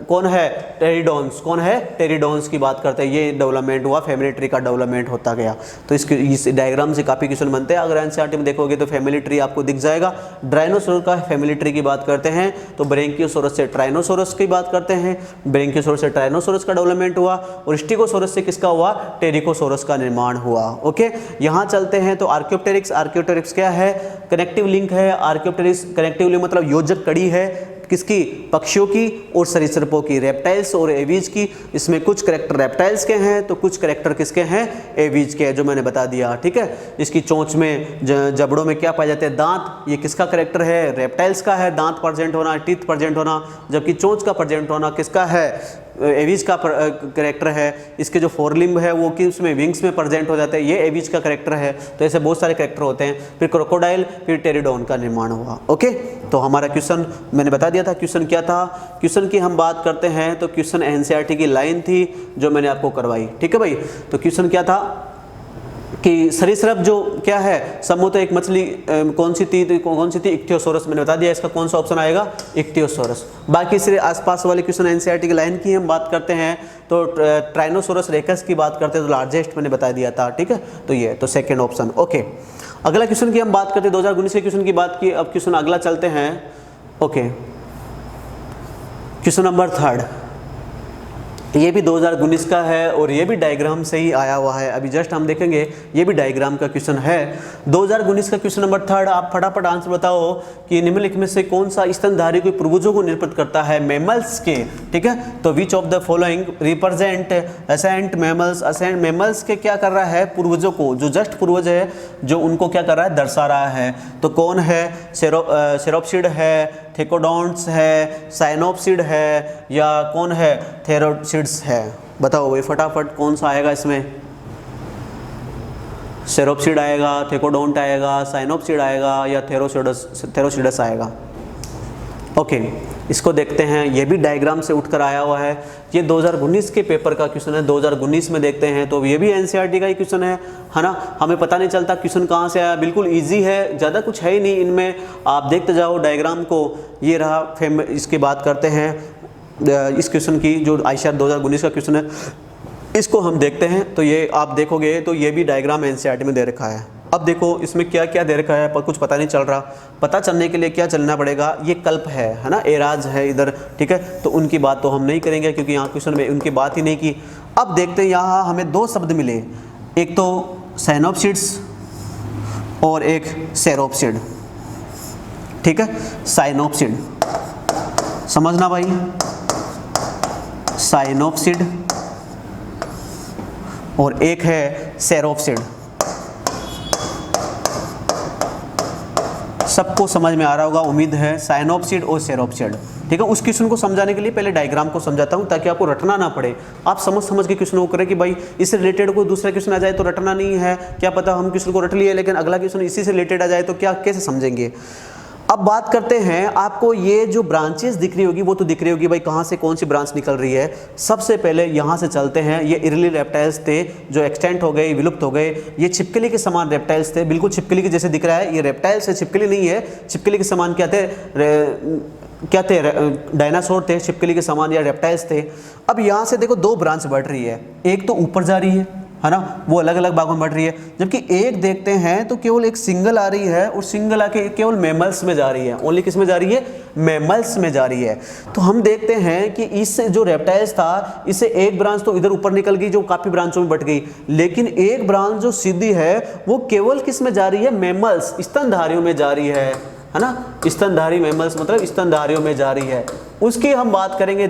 कौन है, टेरिडोन्स। कौन है, टेरिडोन्स की बात करते हैं। ये डेवलपमेंट हुआ, फैमिली ट्री का डेवलपमेंट होता गया। तो इस डायग्राम से काफी क्वेश्चन बनते हैं। अगर एनसीईआरटी में देखोगे तो फैमिली ट्री आपको दिख जाएगा। डायनासोर का फैमिली ट्री की बात करते हैं तो ब्रेंकियोसोरस से ट्राइनोसोरस की बात करते हैं, ब्रेंकियोसोरस से ट्राइनोसोरस का डेवलपमेंट हुआ, और स्टीगोसोरस से किसका हुआ, टेरिकोसोरस का निर्माण हुआ। ओके, यहाँ चलते हैं तो आर्कियोप्टेरिक्स क्या है, कनेक्टिव लिंक है। आर्कियोप्टेरिक्स कनेक्टिव लिंक मतलब योजक कड़ी है, किसकी, पक्षियों की और सरीसृपों की, रेप्टाइल्स और एवीज की। इसमें कुछ कैरेक्टर रेप्टाइल्स के हैं तो कुछ कैरेक्टर किसके हैं, एवीज के हैं, जो मैंने बता दिया, ठीक है। इसकी चोंच में जबड़ों में क्या पाए जाते हैं, दांत। ये किसका कैरेक्टर है, रेप्टाइल्स का है, दांत प्रेजेंट होना, टीथ प्रेजेंट होना। जबकि चोंच का प्रेजेंट होना किसका है, एवीज का कैरेक्टर है। इसके जो फोरलिम्ब है वो कि उसमें विंग्स में प्रेजेंट हो जाते हैं, ये एवीज का कैरेक्टर है। तो ऐसे बहुत सारे कैरेक्टर होते हैं। फिर क्रोकोडाइल, फिर टेरिडोन का निर्माण हुआ। ओके, तो हमारा क्वेश्चन मैंने बता दिया था। क्वेश्चन क्या था, क्वेश्चन की हम बात करते हैं तो क्वेश्चन एनसीईआरटी की लाइन थी जो मैंने आपको करवाई, ठीक है भाई। तो क्वेश्चन क्या था कि सरीसृप जो क्या है, समुद्र एक मछली कौन सी थी, इक्तियोसोरस। मैंने बता दिया इसका कौन सा ऑप्शन आएगा, इक्तियोसोरस। बाकी सिर्फ आसपास वाले क्वेश्चन एनसीईआरटी की लाइन की हम बात करते हैं तो ट्राइनोसोरस रेकस की बात करते हैं तो लार्जेस्ट मैंने बता दिया था, ठीक है। तो ये तो सेकेंड ऑप्शन। ओके, अगला क्वेश्चन की हम बात करते हैं 2019 के क्वेश्चन की बात की। अब क्वेश्चन अगला चलते हैं। ओके, क्वेश्चन नंबर 3 ये भी 2019 का है और ये भी डायग्राम से ही आया हुआ है। अभी जस्ट हम देखेंगे, ये भी डायग्राम का क्वेश्चन है। 2019 का क्वेश्चन नंबर 3, आप फटाफट आंसर बताओ कि निम्नलिखित में से कौन सा स्तनधारी के पूर्वजों को निरूपित करता है, मैमल्स के, ठीक है। तो which of the following represent ascent mammals. Ascent mammals के क्या कर रहा है, पूर्वजों को, जो जस्ट पूर्वज है जो उनको क्या कर रहा है, दर्शा रहा है। तो कौन है, सेरोप्सिड है, थेकोडोंट्स है, साइनोप्सिड है, या कौन है, थेरोप्सिड्स है। बताओ भाई फटाफट कौन सा आएगा इसमें, सेरोप्सिड आएगा, थेकोडोंट आएगा, साइनोप्सिड आएगा, या थेरोसिडस आएगा। ओके, इसको देखते हैं। ये भी डायग्राम से उठकर आया हुआ है। ये 2019 के पेपर का क्वेश्चन है। 2019 में देखते हैं तो ये भी एनसीईआरटी का ही क्वेश्चन है ना। हमें पता नहीं चलता क्वेश्चन कहाँ से आया, बिल्कुल इजी है, ज़्यादा कुछ है ही नहीं इनमें। आप देखते जाओ डायग्राम को। ये रहा, इसकी बात करते हैं इस क्वेश्चन की, जो आईसीआर 2019 का क्वेश्चन है, इसको हम देखते हैं। तो ये आप देखोगे तो ये भी डायग्राम एनसीईआरटी में दे रखा है। अब देखो इसमें क्या क्या दे रखा है, पर कुछ पता नहीं चल रहा। पता चलने के लिए क्या चलना पड़ेगा, ये कल्प है ना, एराज है इधर, ठीक है। तो उनकी बात तो हम नहीं करेंगे क्योंकि यहाँ क्वेश्चन में उनकी बात ही नहीं की। अब देखते हैं, यहाँ हमें दो शब्द मिले, एक तो साइनोप्सिड्स और एक सेरोप्सिड, ठीक है। साइनोप्सिड समझना भाई, साइनोप्सिड और एक है सेरोप्सिड। सबको समझ में आ रहा होगा उम्मीद है, साइनोप्सिड और सेरोप्सिड, ठीक है। उस क्वेश्चन को समझाने के लिए पहले डायग्राम को समझाता हूं ताकि आपको रटना ना पड़े। आप समझ के क्वेश्चन को करें कि भाई इससे रिलेटेड कोई दूसरा क्वेश्चन आ जाए तो रटना नहीं है। क्या पता हम क्वेश्चन को रट लिए लेकिन अगला क्वेश्चन इसी से रिलेटेड आ जाए तो क्या कैसे समझेंगे। अब बात करते हैं, आपको ये जो ब्रांचेस दिख रही होगी वो तो दिख रही होगी भाई, कहाँ से कौन सी ब्रांच निकल रही है। सबसे पहले यहाँ से चलते हैं। ये इरली रेप्टाइल्स थे जो एक्सटेंट हो गए, विलुप्त हो गए। ये छिपकली के समान रेप्टाइल्स थे, बिल्कुल छिपकली के जैसे दिख रहा है। ये रेप्टाइल्स है, छिपकली नहीं है। छिपकली के समान क्या थे, डायनासोर थे, छिपकली के समान या रेप्टाइल्स थे। अब यहाँ से देखो दो ब्रांच बढ़ रही है, एक तो ऊपर जा रही है ना, वो अलग अलग भागों में बढ़ रही है। जबकि एक देखते हैं तो केवल एक सिंगल आ रही है और सिंगल आके केवल मैमल्स में जा रही है। ओनली किस में जा रही है, मैमल्स में जा रही है। तो हम देखते हैं कि इस जो रेप्टाइल्स था, इससे एक ब्रांच तो इधर ऊपर निकल गई जो काफी ब्रांचों में बट गई, लेकिन एक ब्रांच जो सीधी है वो केवल किस में जा रही है, मैमल्स, स्तनधारियों में जा रही है ना। स्तनधारी मैमल्स मतलब स्तनधारियों में जा रही है, उसकी हम बात करेंगे।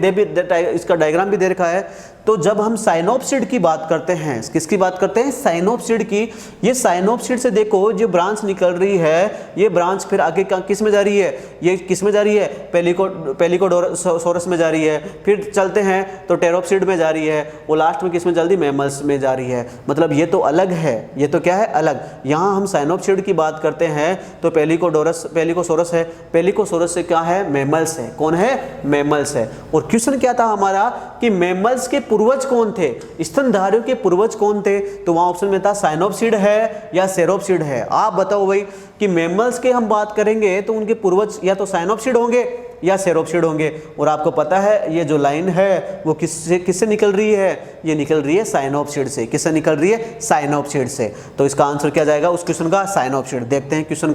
इसका डायग्राम भी दे रखा है। तो जब हम साइनोप्सिड की बात करते हैं, किसकी बाट करते हैं, साइनोप्सिड की। ये साइनोप्सिड से देखो जो ब्रांच निकल रही है, ये ब्रांच फिर आगे किस में जा रही है, ये किस में जा रही है, पेलिकोसोरस में जा रही है। फिर चलते हैं तो टेरोप्सिड में जा रही है, वो लास्ट में किस में जल्दी, मैमल्स में जा रही है। मतलब ये तो अलग है, ये तो क्या है, अलग। यहाँ हम साइनोप्सिड की बात करते हैं तो पेलिकोसोरस है। पेलिकोसोरस से क्या है, मैमल्स है। कौन है, मैमल्स है। और क्वेश्चन क्या था हमारा कि मैमल्स के पूर्वज कौन थे, स्तनधारियों के पूर्वज कौन थे। तो वहां ऑप्शन में था साइनोप्सिड है या सेरोप्सिड है। आप बताओ भाई कि मैमल्स के हम बात करेंगे तो उनके पूर्वज या तो साइनोप्सिड होंगे या सेरोप्सिड होंगे। और आपको पता है ये जो लाइन है वो किससे निकल रही है, ये निकल रही है साइनोप्सिड से। किससे निकल रही है, साइनोप्सिड से। तो इसका आंसर क्या जाएगा उस क्वेश्चन का, साइनोप्सिड। देखते हैं क्वेश्चन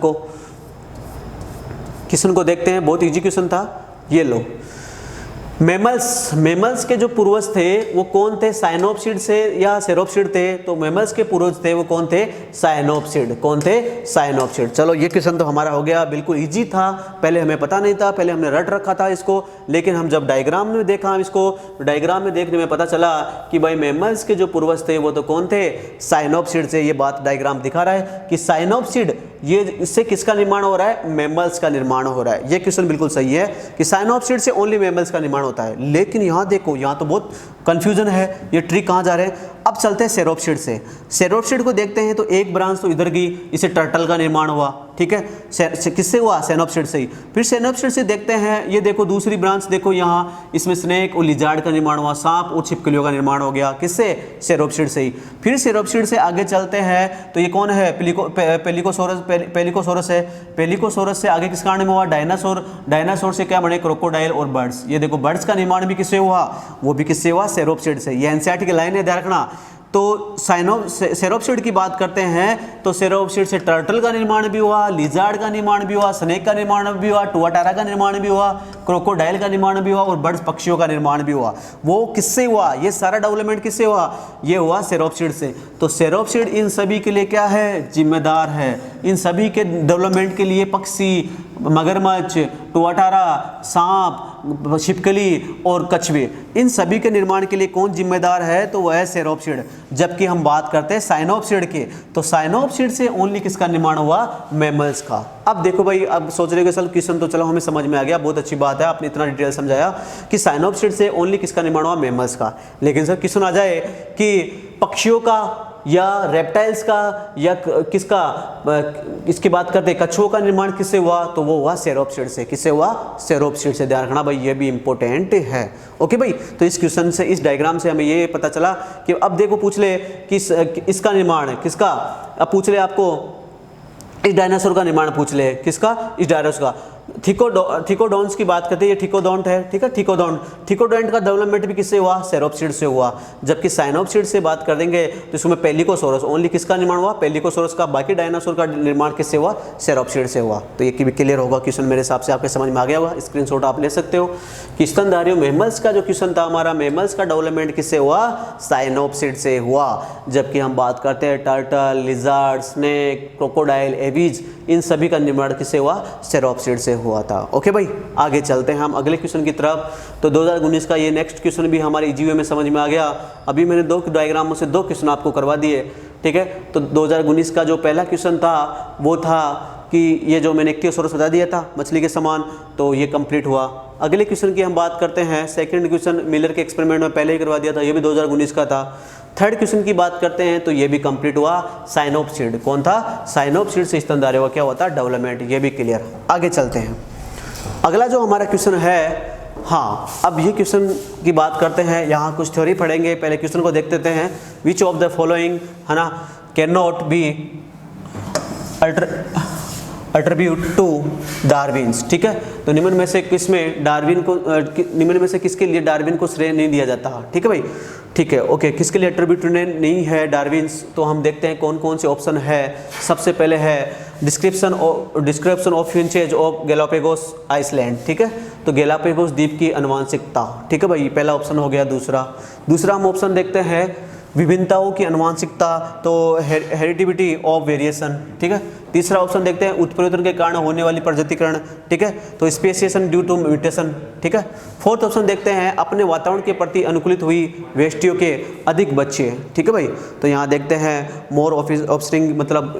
को देखते हैं, बहुत इजी क्वेश्चन था। ये लो, मैमल्स के जो पूर्वज थे वो कौन थे, साइनोप्सिड से या सेरोप्सिड थे। तो मैमल्स के पूर्वज थे वो कौन थे, साइनोप्सिड। कौन थे, साइनोप्सिड। चलो ये क्वेश्चन तो हमारा हो गया, बिल्कुल इजी था। पहले हमें पता नहीं था, पहले हमने रट रखा था इसको, लेकिन हम जब डायग्राम में देखा इसको, डायग्राम में देखने में पता चला कि भाई मैमल्स के जो पूर्वज थे वो तो कौन थे, साइनोप्सिड से। ये बात डायग्राम दिखा रहा है कि साइनोप्सिड, ये इससे किसका निर्माण हो रहा है, मैमल्स का निर्माण हो रहा है। ये क्वेश्चन बिल्कुल सही है कि साइनोप्सिड से ओनली मैमल्स का निर्माण होता है। लेकिन यहाँ देखो, यहाँ तो बहुत कंफ्यूजन है, ये ट्रिक कहाँ जा रहे हैं। अब चलते हैं सेरोप्सिड से। सेरोप्सिड को देखते हैं तो एक ब्रांच तो इधर गई, इसे टर्टल का निर्माण हुआ, ठीक है। किससे हुआ, सेनोप्सिड से ही। फिर सेनोप्सिड से देखते हैं, ये देखो दूसरी ब्रांच देखो यहाँ, इसमें स्नेक और लिजार्ड का निर्माण हुआ, सांप और छिपकलियों का निर्माण हो गया। किससे, सेरोप्सिड से ही। फिर सेरोप्सिड से आगे चलते हैं तो ये कौन है, पेलिकोसोरस है। पेलिकोसोरस से आगे किस कारण में हुआ, डायनासोर। डायनासोर से क्या बने, क्रोकोडाइल और बर्ड्स। ये देखो बर्ड्स का निर्माण भी किससे हुआ, वो भी किससे हुआ, सेरोप्सिड से। ये एनसीईआरटी की लाइन है, ध्यान रखना। तो सेरोप्सिड की बात करते हैं तो सेरोप्सिड से टर्टल का निर्माण भी हुआ, लिजार्ड का निर्माण भी हुआ, स्नेक का निर्माण भी हुआ, टुआटारा का निर्माण भी हुआ, क्रोकोडाइल का निर्माण भी हुआ और बर्ड्स पक्षियों का निर्माण भी हुआ। वो किससे हुआ, ये सारा डेवलपमेंट किससे हुआ, ये हुआ सेरोप्सिड से। तो सेरोप्सिड इन सभी के लिए क्या है, जिम्मेदार है। इन सभी के डेवलपमेंट के लिए पक्षी, मगरमच्छ, टुआटारा, सांप, छिपकली और कछुए, इन सभी के निर्माण के लिए कौन जिम्मेदार है, तो वह है सेरोप्सिड। जबकि हम बात करते हैं साइनोप्सिड के, तो साइनोप्सिड से ओनली किसका निर्माण हुआ, मैमल्स का। अब देखो भाई, अब सोच रहे हो चलो क्वेश्चन तो चलो हमें समझ में आ गया, बहुत अच्छी बात है, आपने इतना डिटेल समझाया कि साइनोप्सिड से ओनली किसका निर्माण हुआ, मैमल्स का। लेकिन सर क्वेश्चन आ जाए कि पक्षियों का या रेप्टाइल्स का या किसका, इसकी बात करते हैं कछुओं का निर्माण किससे हुआ, तो वो हुआ सेरोप्सिड से। किससे हुआ, सेरोप्सिड से। ध्यान रखना भाई, ये भी इंपॉर्टेंट है। ओके भाई, तो इस क्वेश्चन से, इस डायग्राम से हमें ये पता चला कि अब देखो पूछ ले किस, इसका निर्माण है किसका, अब पूछ ले आपको इस डायनासोर का निर्माण पूछ ले, किसका, इस डायनासोर का। थिकोडोंट्स की बात करते हैं, ये थिकोडोंट है, ठीक है, थिकोडोंट का डेवलपमेंट भी किससे हुआ, सेरोप्सिड से हुआ। जबकि साइनोप्सिड से बात कर देंगे तो इसमें पेलिकोसोरस, ओनली किसका निर्माण हुआ, पेलिकोसोरस का। बाकी डायनासोर का निर्माण किससे हुआ, सेरोप्सिड से हुआ। तो ये भी क्लियर होगा क्वेश्चन, मेरे हिसाब से आपके समझ में आ गया होगा। स्क्रीनशॉट आप ले सकते हो कि स्तनधारियों मैमल्स का जो क्वेश्चन था हमारा, मैमल्स का डेवलपमेंट किससे हुआ, साइनोप्सिड से हुआ। जबकि हम बात करते हैं turtle, lizard, snake, crocodile, aves, इन सभी का निर्माण किससे हुआ, सेरोप्सिड से हुआ था। ओके भाई, आगे चलते हैं हम अगले क्वेश्चन की तरफ। तो 2019 का ये नेक्स्ट क्वेश्चन भी हमारे ईजीवे में समझ में आ गया। अभी मैंने 2 डायग्रामों से 2 क्वेश्चन आपको करवा दिए, ठीक है। तो 2019 का जो पहला क्वेश्चन था वो था कि ये जो मैंने इक्तियोसॉरस बता दिया था मछली के समान, तो ये कंप्लीट हुआ। अगले क्वेश्चन की हम बात करते हैं। सेकंड क्वेश्चन मिलर के एक्सपेरिमेंट में पहले ही करवा दिया था, ये भी 2019 का था। थर्ड क्वेश्चन की बात करते हैं तो ये भी कंप्लीट हुआ। साइनोप्सिड कौन था, साइनोप्सिड से स्तनधारियों का क्या होता है, डेवलपमेंट, ये भी क्लियर। आगे चलते हैं। अगला जो हमारा क्वेश्चन है, हाँ अब ये क्वेश्चन की बात करते हैं। यहाँ कुछ थ्योरी पढ़ेंगे, पहले क्वेश्चन को देख लेते हैं। विच ऑफ द फॉलोइंग, है ना, can not be attribute to Darwin's, ठीक है। तो निम्न में से किसमें डार्विन को, निम्न में से किसके लिए डार्विन को श्रेय नहीं दिया जाता, ठीक है भाई, ठीक है। ओके, किसके लिए अट्रीब्यूट नहीं है डार्विन्स, तो हम देखते हैं कौन कौन से ऑप्शन है। सबसे पहले है description of finches of Galapagos island, ठीक है। तो गैलापागोस द्वीप की आनुवंशिकता, ठीक है भाई, पहला ऑप्शन हो गया। दूसरा हम ऑप्शन देखते हैं विभिन्नताओं की आनुवंशिकता, तो हेरिडिटी ऑफ वेरिएशन, ठीक है। तीसरा ऑप्शन देखते हैं उत्परिवर्तन के कारण होने वाली प्रजातिकरण, ठीक है, तो स्पेसिएशन ड्यू टू म्यूटेशन, ठीक है। फोर्थ ऑप्शन देखते हैं अपने वातावरण के प्रति अनुकूलित हुई वेष्टियों के अधिक बच्चे, ठीक है भाई। तो यहाँ देखते हैं मोर ऑफस्प्रिंग, मतलब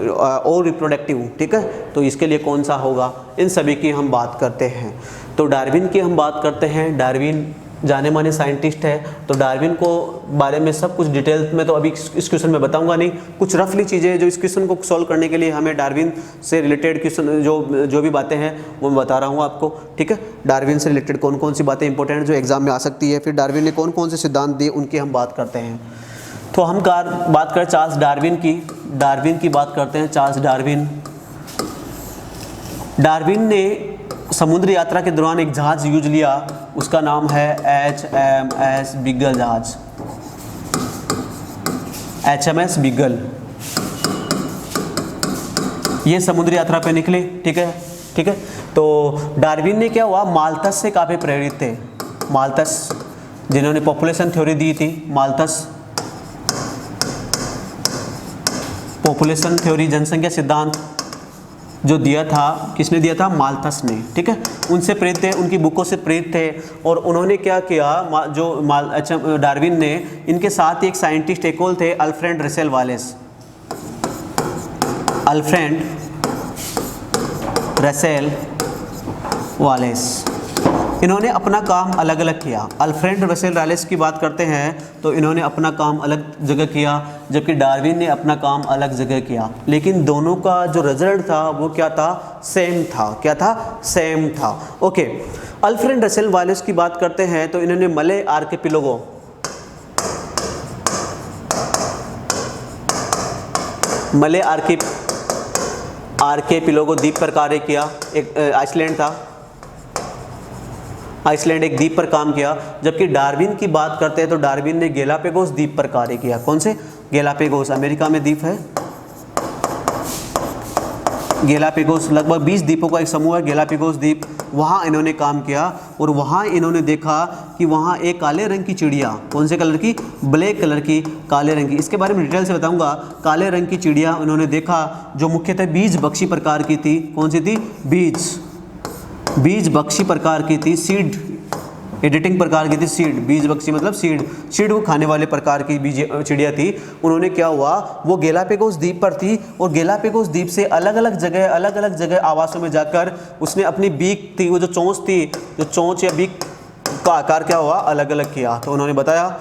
और रिप्रोडक्टिव, ठीक है। तो इसके लिए कौन सा होगा, इन सभी की हम बात करते हैं। तो डार्विन की हम बात करते हैं। डार्विन जाने माने साइंटिस्ट है, तो डार्विन को बारे में सब कुछ डिटेल में तो अभी इस क्वेश्चन में बताऊंगा नहीं, कुछ रफली चीज़ें जो इस क्वेश्चन को सॉल्व करने के लिए हमें डार्विन से रिलेटेड क्वेश्चन जो भी बातें हैं वो मैं बता रहा हूँ आपको, ठीक है। डार्विन से रिलेटेड कौन कौन सी बातें इंपॉर्टेंट जो एग्जाम में आ सकती है, फिर डार्विन ने कौन कौन से सिद्धांत दिए उनकी हम बात करते हैं। तो हम बात करें चार्ल्स डार्विन की बात करते हैं। चार्ल्स डार्विन ने समुद्री यात्रा के दौरान एक जहाज यूज लिया, उसका नाम है HMS बीगल जहाज, HMS बीगल। ये समुद्री यात्रा पे निकले, ठीक है। तो डार्विन ने क्या हुआ, माल्थस से काफ़ी प्रेरित थे। माल्थस जिन्होंने पॉपुलेशन थ्योरी दी थी, माल्थस पॉपुलेशन थ्योरी, जनसंख्या सिद्धांत जो दिया था, किसने दिया था, माल्थस ने, ठीक है। उनसे प्रेरित थे, उनकी बुकों से प्रेरित थे। और उन्होंने क्या किया, डार्विन ने, इनके साथ एक साइंटिस्ट एक और थे, अल्फ्रेड रसेल वालेस। इन्होंने अपना काम अलग अलग किया। अल्फ्रेड रसेल वालेस की बात करते हैं तो इन्होंने अपना काम अलग जगह किया, जबकि डार्विन ने अपना काम अलग जगह किया। लेकिन दोनों का जो रिजल्ट था वो क्या था, सेम था। क्या था, सेम था। ओके, अल्फ्रेड रसेल वालेस की बात करते हैं तो इन्होंने मले आर्किपेलागो, मले आर्किपेलागो द्वीप पर कार्य किया। एक आइसलैंड था, आइसलैंड एक द्वीप पर काम किया। जबकि डार्विन की बात करते हैं तो डार्विन ने गैलापागोस द्वीप पर कार्य किया। कौन से, गैलापागोस, अमेरिका में द्वीप है गैलापागोस, लगभग 20 द्वीपों का एक समूह है गैलापागोस द्वीप। वहाँ इन्होंने काम किया और वहाँ इन्होंने देखा कि वहाँ एक काले रंग की चिड़िया, कौन से कलर की, ब्लैक कलर की, काले रंग की, इसके बारे में डिटेल से बताऊंगा। काले रंग की चिड़िया उन्होंने देखा जो मुख्यतः बीज बख्शी प्रकार की थी। कौन सी थी, बीज बख्शी प्रकार की थी, सीड एडिटिंग प्रकार की थी। सीड, बीज बख्शी मतलब सीड को खाने वाले प्रकार की बीज चिड़िया थी। उन्होंने क्या हुआ, वो गैलापागोस द्वीप पर थी और गैलापागोस द्वीप से अलग अलग जगह आवासों में जाकर उसने अपनी बीक थी, वो जो चोंच थी, जो चोंच या बीक का आकार क्या हुआ, अलग अलग किया। तो उन्होंने बताया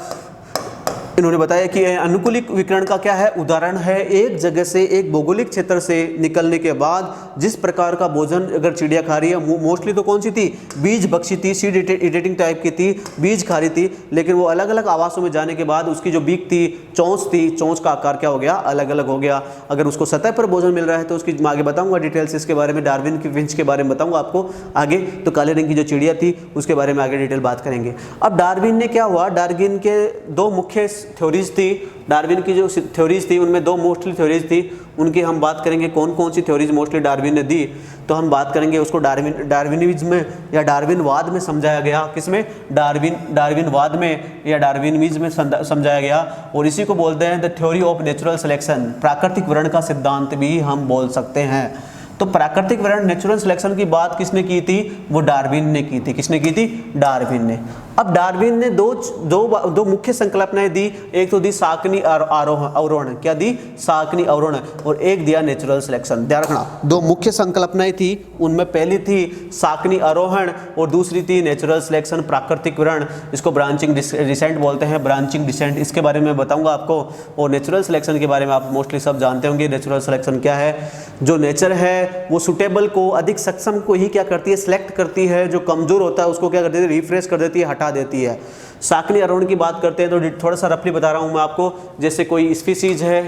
इन्होंने बताया कि अनुकूलित विकिरण का क्या है उदाहरण है, एक जगह से एक भौगोलिक क्षेत्र से निकलने के बाद जिस प्रकार का भोजन अगर चिड़िया खा रही है, मोस्टली तो कौन सी थी, बीज भक्षी थी, सीड ईटिंग टाइप की थी, बीज खा रही थी, लेकिन वो अलग अलग आवासों में जाने के बाद उसकी जो बीक थी, चोंच का आकार क्या हो गया, अलग अलग हो गया। अगर उसको सतह पर भोजन मिल रहा है तो उसकी मैं आगे बताऊंगा डिटेल्स इसके बारे में, डार्विन की फिंच के बारे में बताऊंगा आपको आगे। तो काले रंग की जो चिड़िया थी उसके बारे में आगे डिटेल बात करेंगे। अब डार्विन ने क्या हुआ, डार्विन के दो मुख्य थ्योरीज थी, डार्विन की जो थ्योरीज थी उनमें दो मोस्टली थ्योरीज थी, उनकी हम बात करेंगे कौन कौन सी थ्योरीज मोस्टली डार्विन ने दी। तो हम बात करेंगे उसको डार्विनिज्म में या डार्विनवाद में समझाया गया, किसमें, डार्विनवाद में या डार्विनिज्म में समझाया गया। और इसी को बोलते हैं the theory of natural selection, प्राकृतिक वर्ण का सिद्धांत भी हम बोल सकते हैं। तो प्राकृतिक वर्ण नेचुरल सिलेक्शन की बात किसने की थी, वो डार्विन ने की थी। किसने की थी, डार्विन ने। अब डार्विन ने दो मुख्य संकल्पनाएं दी, एक तो दी साकनी अवरोहण, क्या दी, साकनी अवरोहण, और एक दिया नेचुरल सिलेक्शन। ध्यान रखना, दो मुख्य संकल्पनाएं थी, उनमें पहली थी साकनी आरोहण और दूसरी थी नेचुरल सिलेक्शन, प्राकृतिक वर्ण। इसको ब्रांचिंग डिसेंट बोलते हैं, ब्रांचिंग डिसेंट, इसके बारे में बताऊंगा आपको। और नेचुरल सिलेक्शन के बारे में आप मोस्टली सब जानते होंगे। नेचुरल सिलेक्शन क्या है, जो नेचर है वो सुटेबल को, अधिक सक्षम को ही क्या करती है, सिलेक्ट करती है, जो कमजोर होता है उसको क्या करती है, रिफ्रेश कर देती है, हटा देती है। साकनी आरोहण की बात करते हैं तो थोड़ा सा रफली बता रहा हूं मैं आपको। जैसे कोई स्पीसीज है,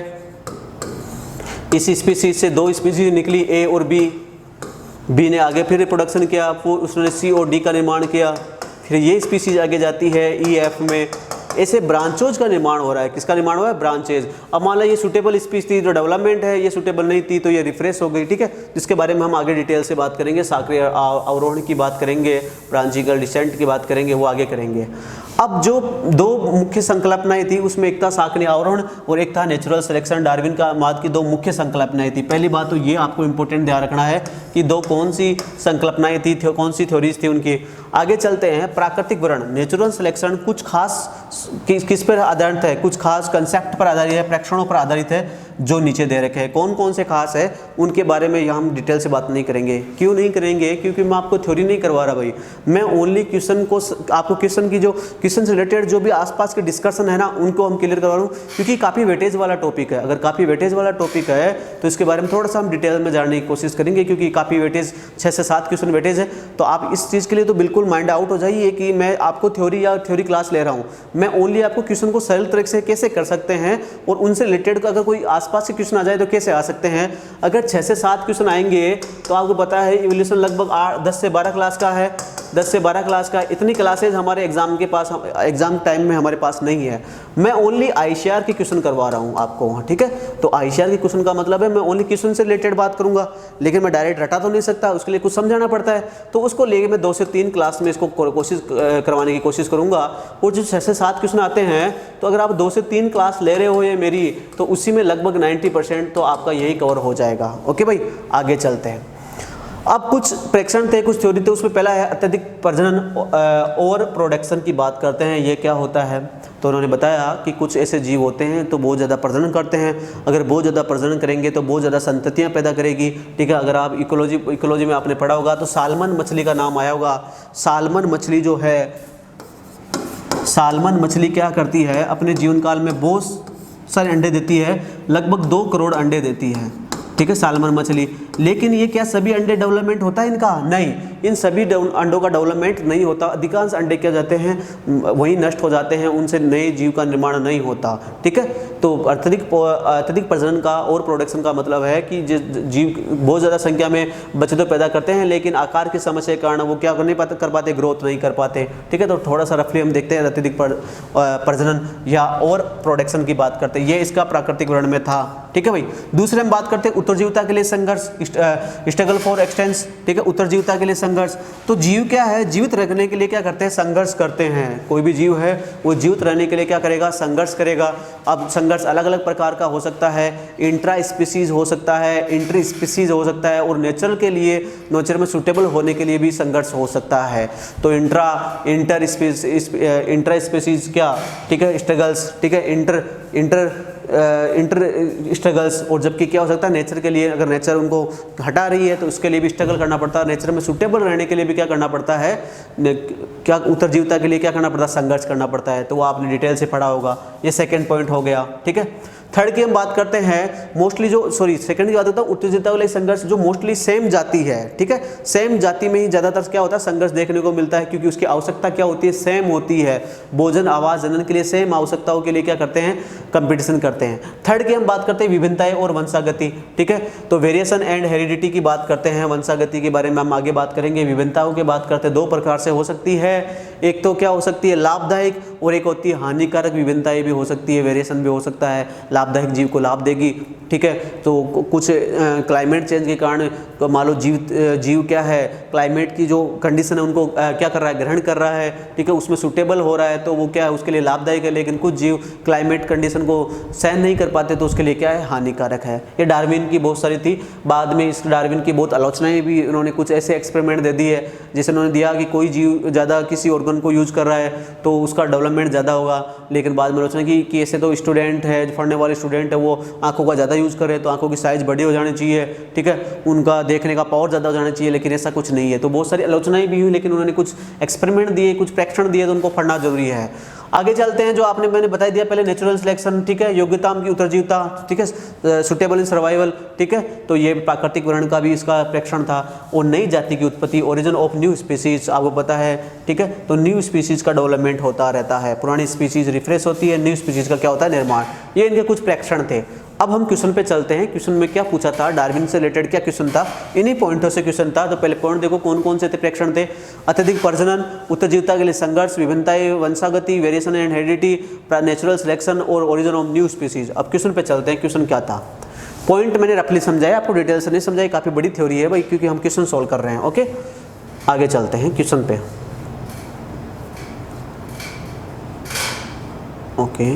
इस स्पीसीज से दो स्पीसीज निकली, ए और बी ने आगे फिर रिप्रोडक्शन किया, उसने सी और डी का निर्माण किया, फिर ये स्पीसीज आगे जाती है ई एफ में, ऐसे ब्रांचोज का निर्माण हो रहा है। किसका निर्माण हुआ है, ब्रांचेज। अब मान लो ये सुटेबल स्पीच थी, जो डेवलपमेंट है, ये सुटेबल नहीं थी तो ये रिफ्रेश हो गई, ठीक है, जिसके बारे में हम आगे डिटेल से बात करेंगे। साकनी अवरोहण की बात करेंगे, ब्रांचिंगल डिसेंट की बात करेंगे, वो आगे करेंगे। अब जो दो मुख्य संकल्पनाएं थी उसमें एक था साकनी अवरोहण और एक था नेचुरल सिलेक्शन। डार्विन का माद की दो मुख्य संकल्पनाएं थी। पहली बात तो ये आपको इंपॉर्टेंट ध्यान रखना है कि दो कौन सी संकल्पनाएं थी, कौन सी थ्योरीज थी उनकी। आगे चलते हैं, प्राकृतिक वर्ण, नेचुरल सिलेक्शन कुछ खास किस पर आधारित है, कुछ खास कंसेप्ट पर आधारित है, प्रेक्षणों पर आधारित है, जो नीचे दे रखे हैं। कौन कौन से खास है उनके बारे में यहाँ हम डिटेल से बात नहीं करेंगे। क्यों नहीं करेंगे, क्योंकि मैं आपको थ्योरी नहीं करवा रहा भाई, मैं ओनली क्वेश्चन को, आपको क्वेश्चन की जो क्वेश्चन से रिलेटेड जो भी आसपास के डिस्कशन है ना उनको हम क्लियर करवा रहा हूँ, क्योंकि काफ़ी वेटेज वाला टॉपिक है। अगर काफ़ी वेटेज वाला टॉपिक है तो इसके बारे में थोड़ा सा हम डिटेल में जानने की कोशिश करेंगे, क्योंकि काफ़ी वेटेज 6 से 7 क्वेश्चन वेटेज है। तो आप इस चीज़ के लिए तो बिल्कुल माइंड आउट हो जाइए कि मैं आपको थ्योरी या थ्योरी क्लास ले रहा हूँ। मैं ओनली आपको क्वेश्चन को सरल तरीके से कैसे कर सकते हैं और उनसे रिलेटेड अगर कोई आसपास से क्वेश्चन आ जाए तो कैसे आ सकते हैं। अगर 6 से 7 क्वेश्चन आएंगे तो आपको पता है इवोल्यूशन लगभग 10 से 12 क्लास का है, 10 से 12 क्लास का। इतनी क्लासेज हमारे एग्जाम के पास, एग्जाम टाइम में हमारे पास नहीं है। मैं ओनली आईसीआर के क्वेश्चन करवा रहा हूँ आपको वहाँ, ठीक है। तो आईसीआर के क्वेश्चन का मतलब है मैं ओनली क्वेश्चन से रिलेटेड बात करूँगा, लेकिन मैं डायरेक्ट रटा तो नहीं सकता, उसके लिए कुछ समझाना पड़ता है। तो उसको लेके मैं 2 से 3 क्लास में इसको कोशिश करवाने की कोशिश करूँगा। और जो 6 से 7 क्वेश्चन आते हैं तो अगर आप 2 से 3 क्लास ले रहे हो ये मेरी, तो उसी में लगभग 90% तो आपका यही कवर हो जाएगा। ओके भाई, आगे चलते हैं। अब कुछ प्रेक्षण थे, कुछ थ्योरी थे। उसमें पहला है अत्यधिक प्रजनन और प्रोडक्शन की बात करते हैं। ये क्या होता है, तो उन्होंने बताया कि कुछ ऐसे जीव होते हैं तो बहुत ज़्यादा प्रजनन करते हैं। अगर बहुत ज़्यादा प्रजनन करेंगे तो बहुत ज़्यादा संततियाँ पैदा करेगी, ठीक है। अगर आप इकोलॉजी में आपने पढ़ा होगा तो सालमन मछली का नाम आया होगा। सालमन मछली जो है, सालमन मछली क्या करती है, अपने जीवन काल में बहुत सारे अंडे देती है, लगभग 2 करोड़ अंडे देती है, ठीक है, सालमन मछली। लेकिन ये क्या सभी अंडे डेवलपमेंट होता है इनका? नहीं, इन सभी अंडों का डेवलपमेंट नहीं होता। अधिकांश अंडे क्या जाते हैं, वहीं नष्ट हो जाते हैं, उनसे नए जीव का निर्माण नहीं होता, ठीक है। तो अत्यधिक प्रजनन का और प्रोडक्शन का मतलब है कि जीव बहुत ज़्यादा संख्या में बच्चे तो पैदा करते हैं, लेकिन आकार की समस्या के कारण वो क्या नहीं कर पाते, ग्रोथ नहीं कर पाते, ठीक है। तो थोड़ा सा रफली हम देखते हैं अत्यधिक प्रजनन या और प्रोडक्शन की बात करते हैं। ये इसका प्राकृतिक वर्ण में था, ठीक है भाई। दूसरे हम बात करते हैं उत्तरजीविता के लिए संघर्ष, स्ट्रगल फॉर एक्सटेंस, ठीक है, उत्तरजीविता के लिए संघर्ष। तो जीव क्या है, जीवित रहने के लिए क्या करते हैं, संघर्ष करते हैं। कोई भी जीव है वो जीवित रहने के लिए क्या करेगा, संघर्ष करेगा। अब संघर्ष अलग अलग प्रकार का हो सकता है, इंट्रा स्पीसीज हो सकता है, इंटर स्पीसीज हो सकता है, और नेचर के लिए, नेचर में सुटेबल होने के लिए भी संघर्ष हो सकता है। तो इंटर स्पीसीज क्या, ठीक है, स्ट्रगल्स, ठीक है, इंटर इंटर स्ट्रगल्स, और जबकि क्या हो सकता है नेचर के लिए, अगर नेचर उनको हटा रही है तो उसके लिए भी स्ट्रगल करना पड़ता है, नेचर में सूटेबल रहने के लिए भी क्या करना पड़ता है, क्या उत्तरजीविता के लिए क्या करना पड़ता है, संघर्ष करना पड़ता है। तो वो आपने डिटेल से पढ़ा होगा। ये सेकेंड पॉइंट हो गया, ठीक है। थर्ड की हम बात करते हैं मोस्टली सेकंड की बात करता हूँ, उत्तेजिता वाले संघर्ष जो मोस्टली सेम जाति है, ठीक है, सेम जाति में ही ज्यादातर क्या होता है संघर्ष देखने को मिलता है, क्योंकि उसकी आवश्यकता क्या होती है, सेम होती है। भोजन, आवास, जनन के लिए सेम आवश्यकताओं के लिए क्या करते हैं, कंपटीशन करते हैं। थर्ड की हम बात करते हैं विभिन्नताएं और वंशागति, ठीक है। तो वेरिएशन एंड हेरिडिटी की बात करते हैं, वंशागति के बारे में हम आगे बात करेंगे। विभिन्नताओं की बात करते हैं, दो प्रकार से हो सकती है, एक तो क्या हो सकती है लाभदायक, और एक होती है हानिकारक। विभिन्नताएं भी हो सकती है, वेरिएशन भी हो सकता है, लाभदायक जीव को लाभ देगी, ठीक है। तो कुछ क्लाइमेट चेंज के कारण मान लो जीव क्या है, क्लाइमेट की जो कंडीशन है उनको क्या कर रहा है, ग्रहण कर रहा है, ठीक है, उसमें सूटेबल हो रहा है, तो वो क्या है उसके लिए लाभदायक है। लेकिन कुछ जीव क्लाइमेट कंडीशन को सहन नहीं कर पाते, तो उसके लिए क्या है, हानिकारक है। ये डार्विन की बहुत सारी थी, बाद में इस डार्विन की बहुत आलोचनाएं भी, उन्होंने कुछ ऐसे एक्सपेरिमेंट दे दिए जिसे उन्होंने दिया कि कोई जीव ज़्यादा किसी ऑर्गन को यूज कर रहा है तो उसका डेवलपमेंट ज़्यादा होगा। लेकिन बाद में आलोचना की कि ऐसे तो स्टूडेंट है, पढ़ने वाले स्टूडेंट है, वो आंखों का ज़्यादा यूज़ करे तो आंखों की साइज़ बड़ी हो जानी चाहिए, ठीक है, उनका देखने का पावर ज़्यादा हो जाना चाहिए, लेकिन ऐसा कुछ नहीं है। तो बहुत सारी आलोचनाएं भी हुई, लेकिन उन्होंने कुछ एक्सपेरिमेंट दिए, कुछ प्रेक्षण दिए, तो उनको पढ़ना जरूरी है। आगे चलते हैं, जो आपने मैंने बता दिया पहले, नेचुरल सिलेक्शन, ठीक है, योग्यता की उत्तरजीविता, ठीक है, सुटेबल इन सर्वाइवल, ठीक है, तो ये प्राकृतिक वर्ण का भी इसका प्रेक्षण था। और नई जाति की उत्पत्ति, ओरिजिन ऑफ न्यू स्पीसीज, आपको पता है, ठीक है, तो न्यू स्पीसीज का डेवलपमेंट होता रहता है, पुरानी स्पीसीज रिफ्रेश होती है, न्यू स्पीसीज का क्या होता है, निर्माण। ये इनके कुछ प्रेक्षण थे। अब हम क्वेश्चन पे चलते हैं। क्वेश्चन में क्या पूछा था, डार्विन से रिलेटेड क्या क्वेश्चन था, इन्हीं पॉइंटों से क्वेश्चन था। तो पहले पॉइंट देखो कौन कौन से थे, प्रेक्षण थे, अत्यधिक प्रजनन, उत्तरजीविता के लिए संघर्ष, विभिन्नताएं, वंशागति, variation and heredity, natural selection और ओरिजिन ऑफ न्यू स्पीसीज। अब क्वेश्चन पे चलते हैं, क्वेश्चन क्या था। पॉइंट मैंने रफली समझाया, आपको डिटेल से नहीं समझाई, काफी बड़ी थ्योरी है भाई, क्योंकि हम क्वेश्चन सोल्व कर रहे हैं। ओके, आगे चलते हैं क्वेश्चन पे। ओके,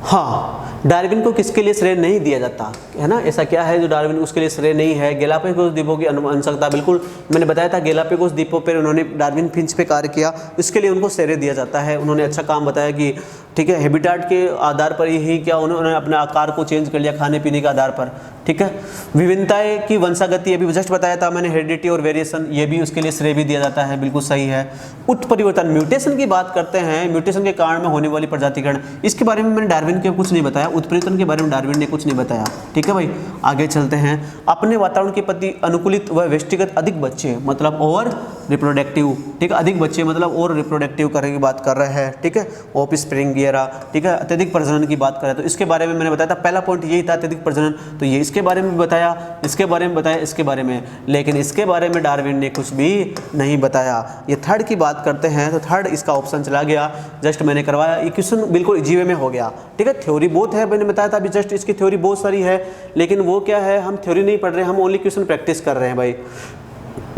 हाँ, डार्विन को किसके लिए श्रेय नहीं दिया जाता है ना, ऐसा क्या है जो डार्विन उसके लिए श्रेय नहीं है। गैलापागोस द्वीपों की अनुवंशिकता, बिल्कुल मैंने बताया था, गैलापागोस द्वीपों पर उन्होंने डार्विन फिंच पे कार्य किया, इसके लिए उनको श्रेय दिया जाता है। उन्होंने अच्छा काम बताया कि ठीक है, हैबिटेट के आधार पर ही क्या उन्होंने अपने आकार को चेंज कर लिया खाने पीने के आधार पर, ठीक है। विभिन्नताएं की वंशागति, अभी जस्ट बताया था मैंने, हेरिडिटी और वेरिएशन, ये भी उसके लिए श्रेय भी दिया जाता है, बिल्कुल सही है। उत्परिवर्तन, म्यूटेशन की बात करते हैं, म्यूटेशन के कारण में होने वाली प्रजातिकरण, इसके बारे में मैंने डार्विन के कुछ नहीं बताया, उत्परिवर्तन के बारे में डार्विन ने कुछ नहीं बताया, ठीक है भाई। आगे चलते हैं, अपने वातावरण के प्रति अनुकूलित व व्यष्टिगत अधिक बच्चे, मतलब ओवर रिप्रोडक्टिव, ठीक है, अधिक बच्चे मतलब और रिप्रोडक्टिव करने की बात कर रहे हैं, ठीक है, ऑफ स्प्रिंग वगैरह, ठीक है, अत्यधिक प्रजनन की बात करें तो इसके बारे में मैंने बताया था, पहला पॉइंट यही था अत्यधिक प्रजनन, तो ये इसके बारे में बताया, इसके बारे में बताया, इसके बारे में, लेकिन इसके बारे में डार्विन ने कुछ भी नहीं बताया। ये थर्ड की बात करते हैं, तो थर्ड इसका ऑप्शन चला गया, जस्ट मैंने करवाया, ये क्वेश्चन बिल्कुल इजी वे में हो गया, ठीक है। थ्योरी बहुत है, मैंने बताया था अभी जस्ट, इसकी थ्योरी बहुत सारी है, लेकिन वो क्या है, हम थ्योरी नहीं पढ़ रहे, हम ओनली क्वेश्चन प्रैक्टिस कर रहे हैं भाई,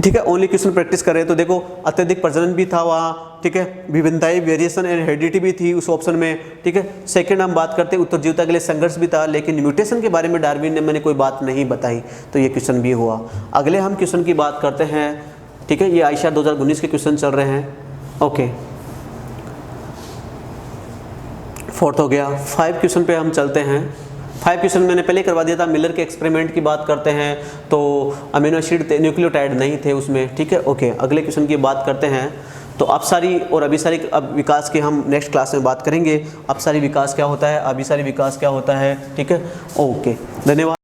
ठीक है, ओनली क्वेश्चन प्रैक्टिस कर रहे हैं। तो देखो अत्यधिक प्रजनन भी था वहाँ, ठीक है, विभिन्नताएं, वेरिएशन एंड हेरिडिटी भी थी उस ऑप्शन में, ठीक है। सेकंड हम बात करते हैं उत्तरजीविता के लिए संघर्ष भी था, लेकिन म्यूटेशन के बारे में डार्विन ने मैंने कोई बात नहीं बताई, तो ये क्वेश्चन भी हुआ। अगले हम क्वेश्चन की बात करते हैं, ठीक है, ये आयशा 2019 के क्वेश्चन चल रहे हैं। ओके, फोर्थ हो गया, 5 क्वेश्चन पे हम चलते हैं। 5 क्वेश्चन मैंने पहले करवा दिया था, मिलर के एक्सपेरिमेंट की बात करते हैं, तो अमीनो एसिड न्यूक्लियोटाइड नहीं थे उसमें, ठीक है। ओके, अगले क्वेश्चन की बात करते हैं, तो अपसारी और अभिसारी अब विकास की हम नेक्स्ट क्लास में बात करेंगे। अपसारी विकास क्या होता है, अभिसारी विकास क्या होता है, ठीक है। ओके, धन्यवाद।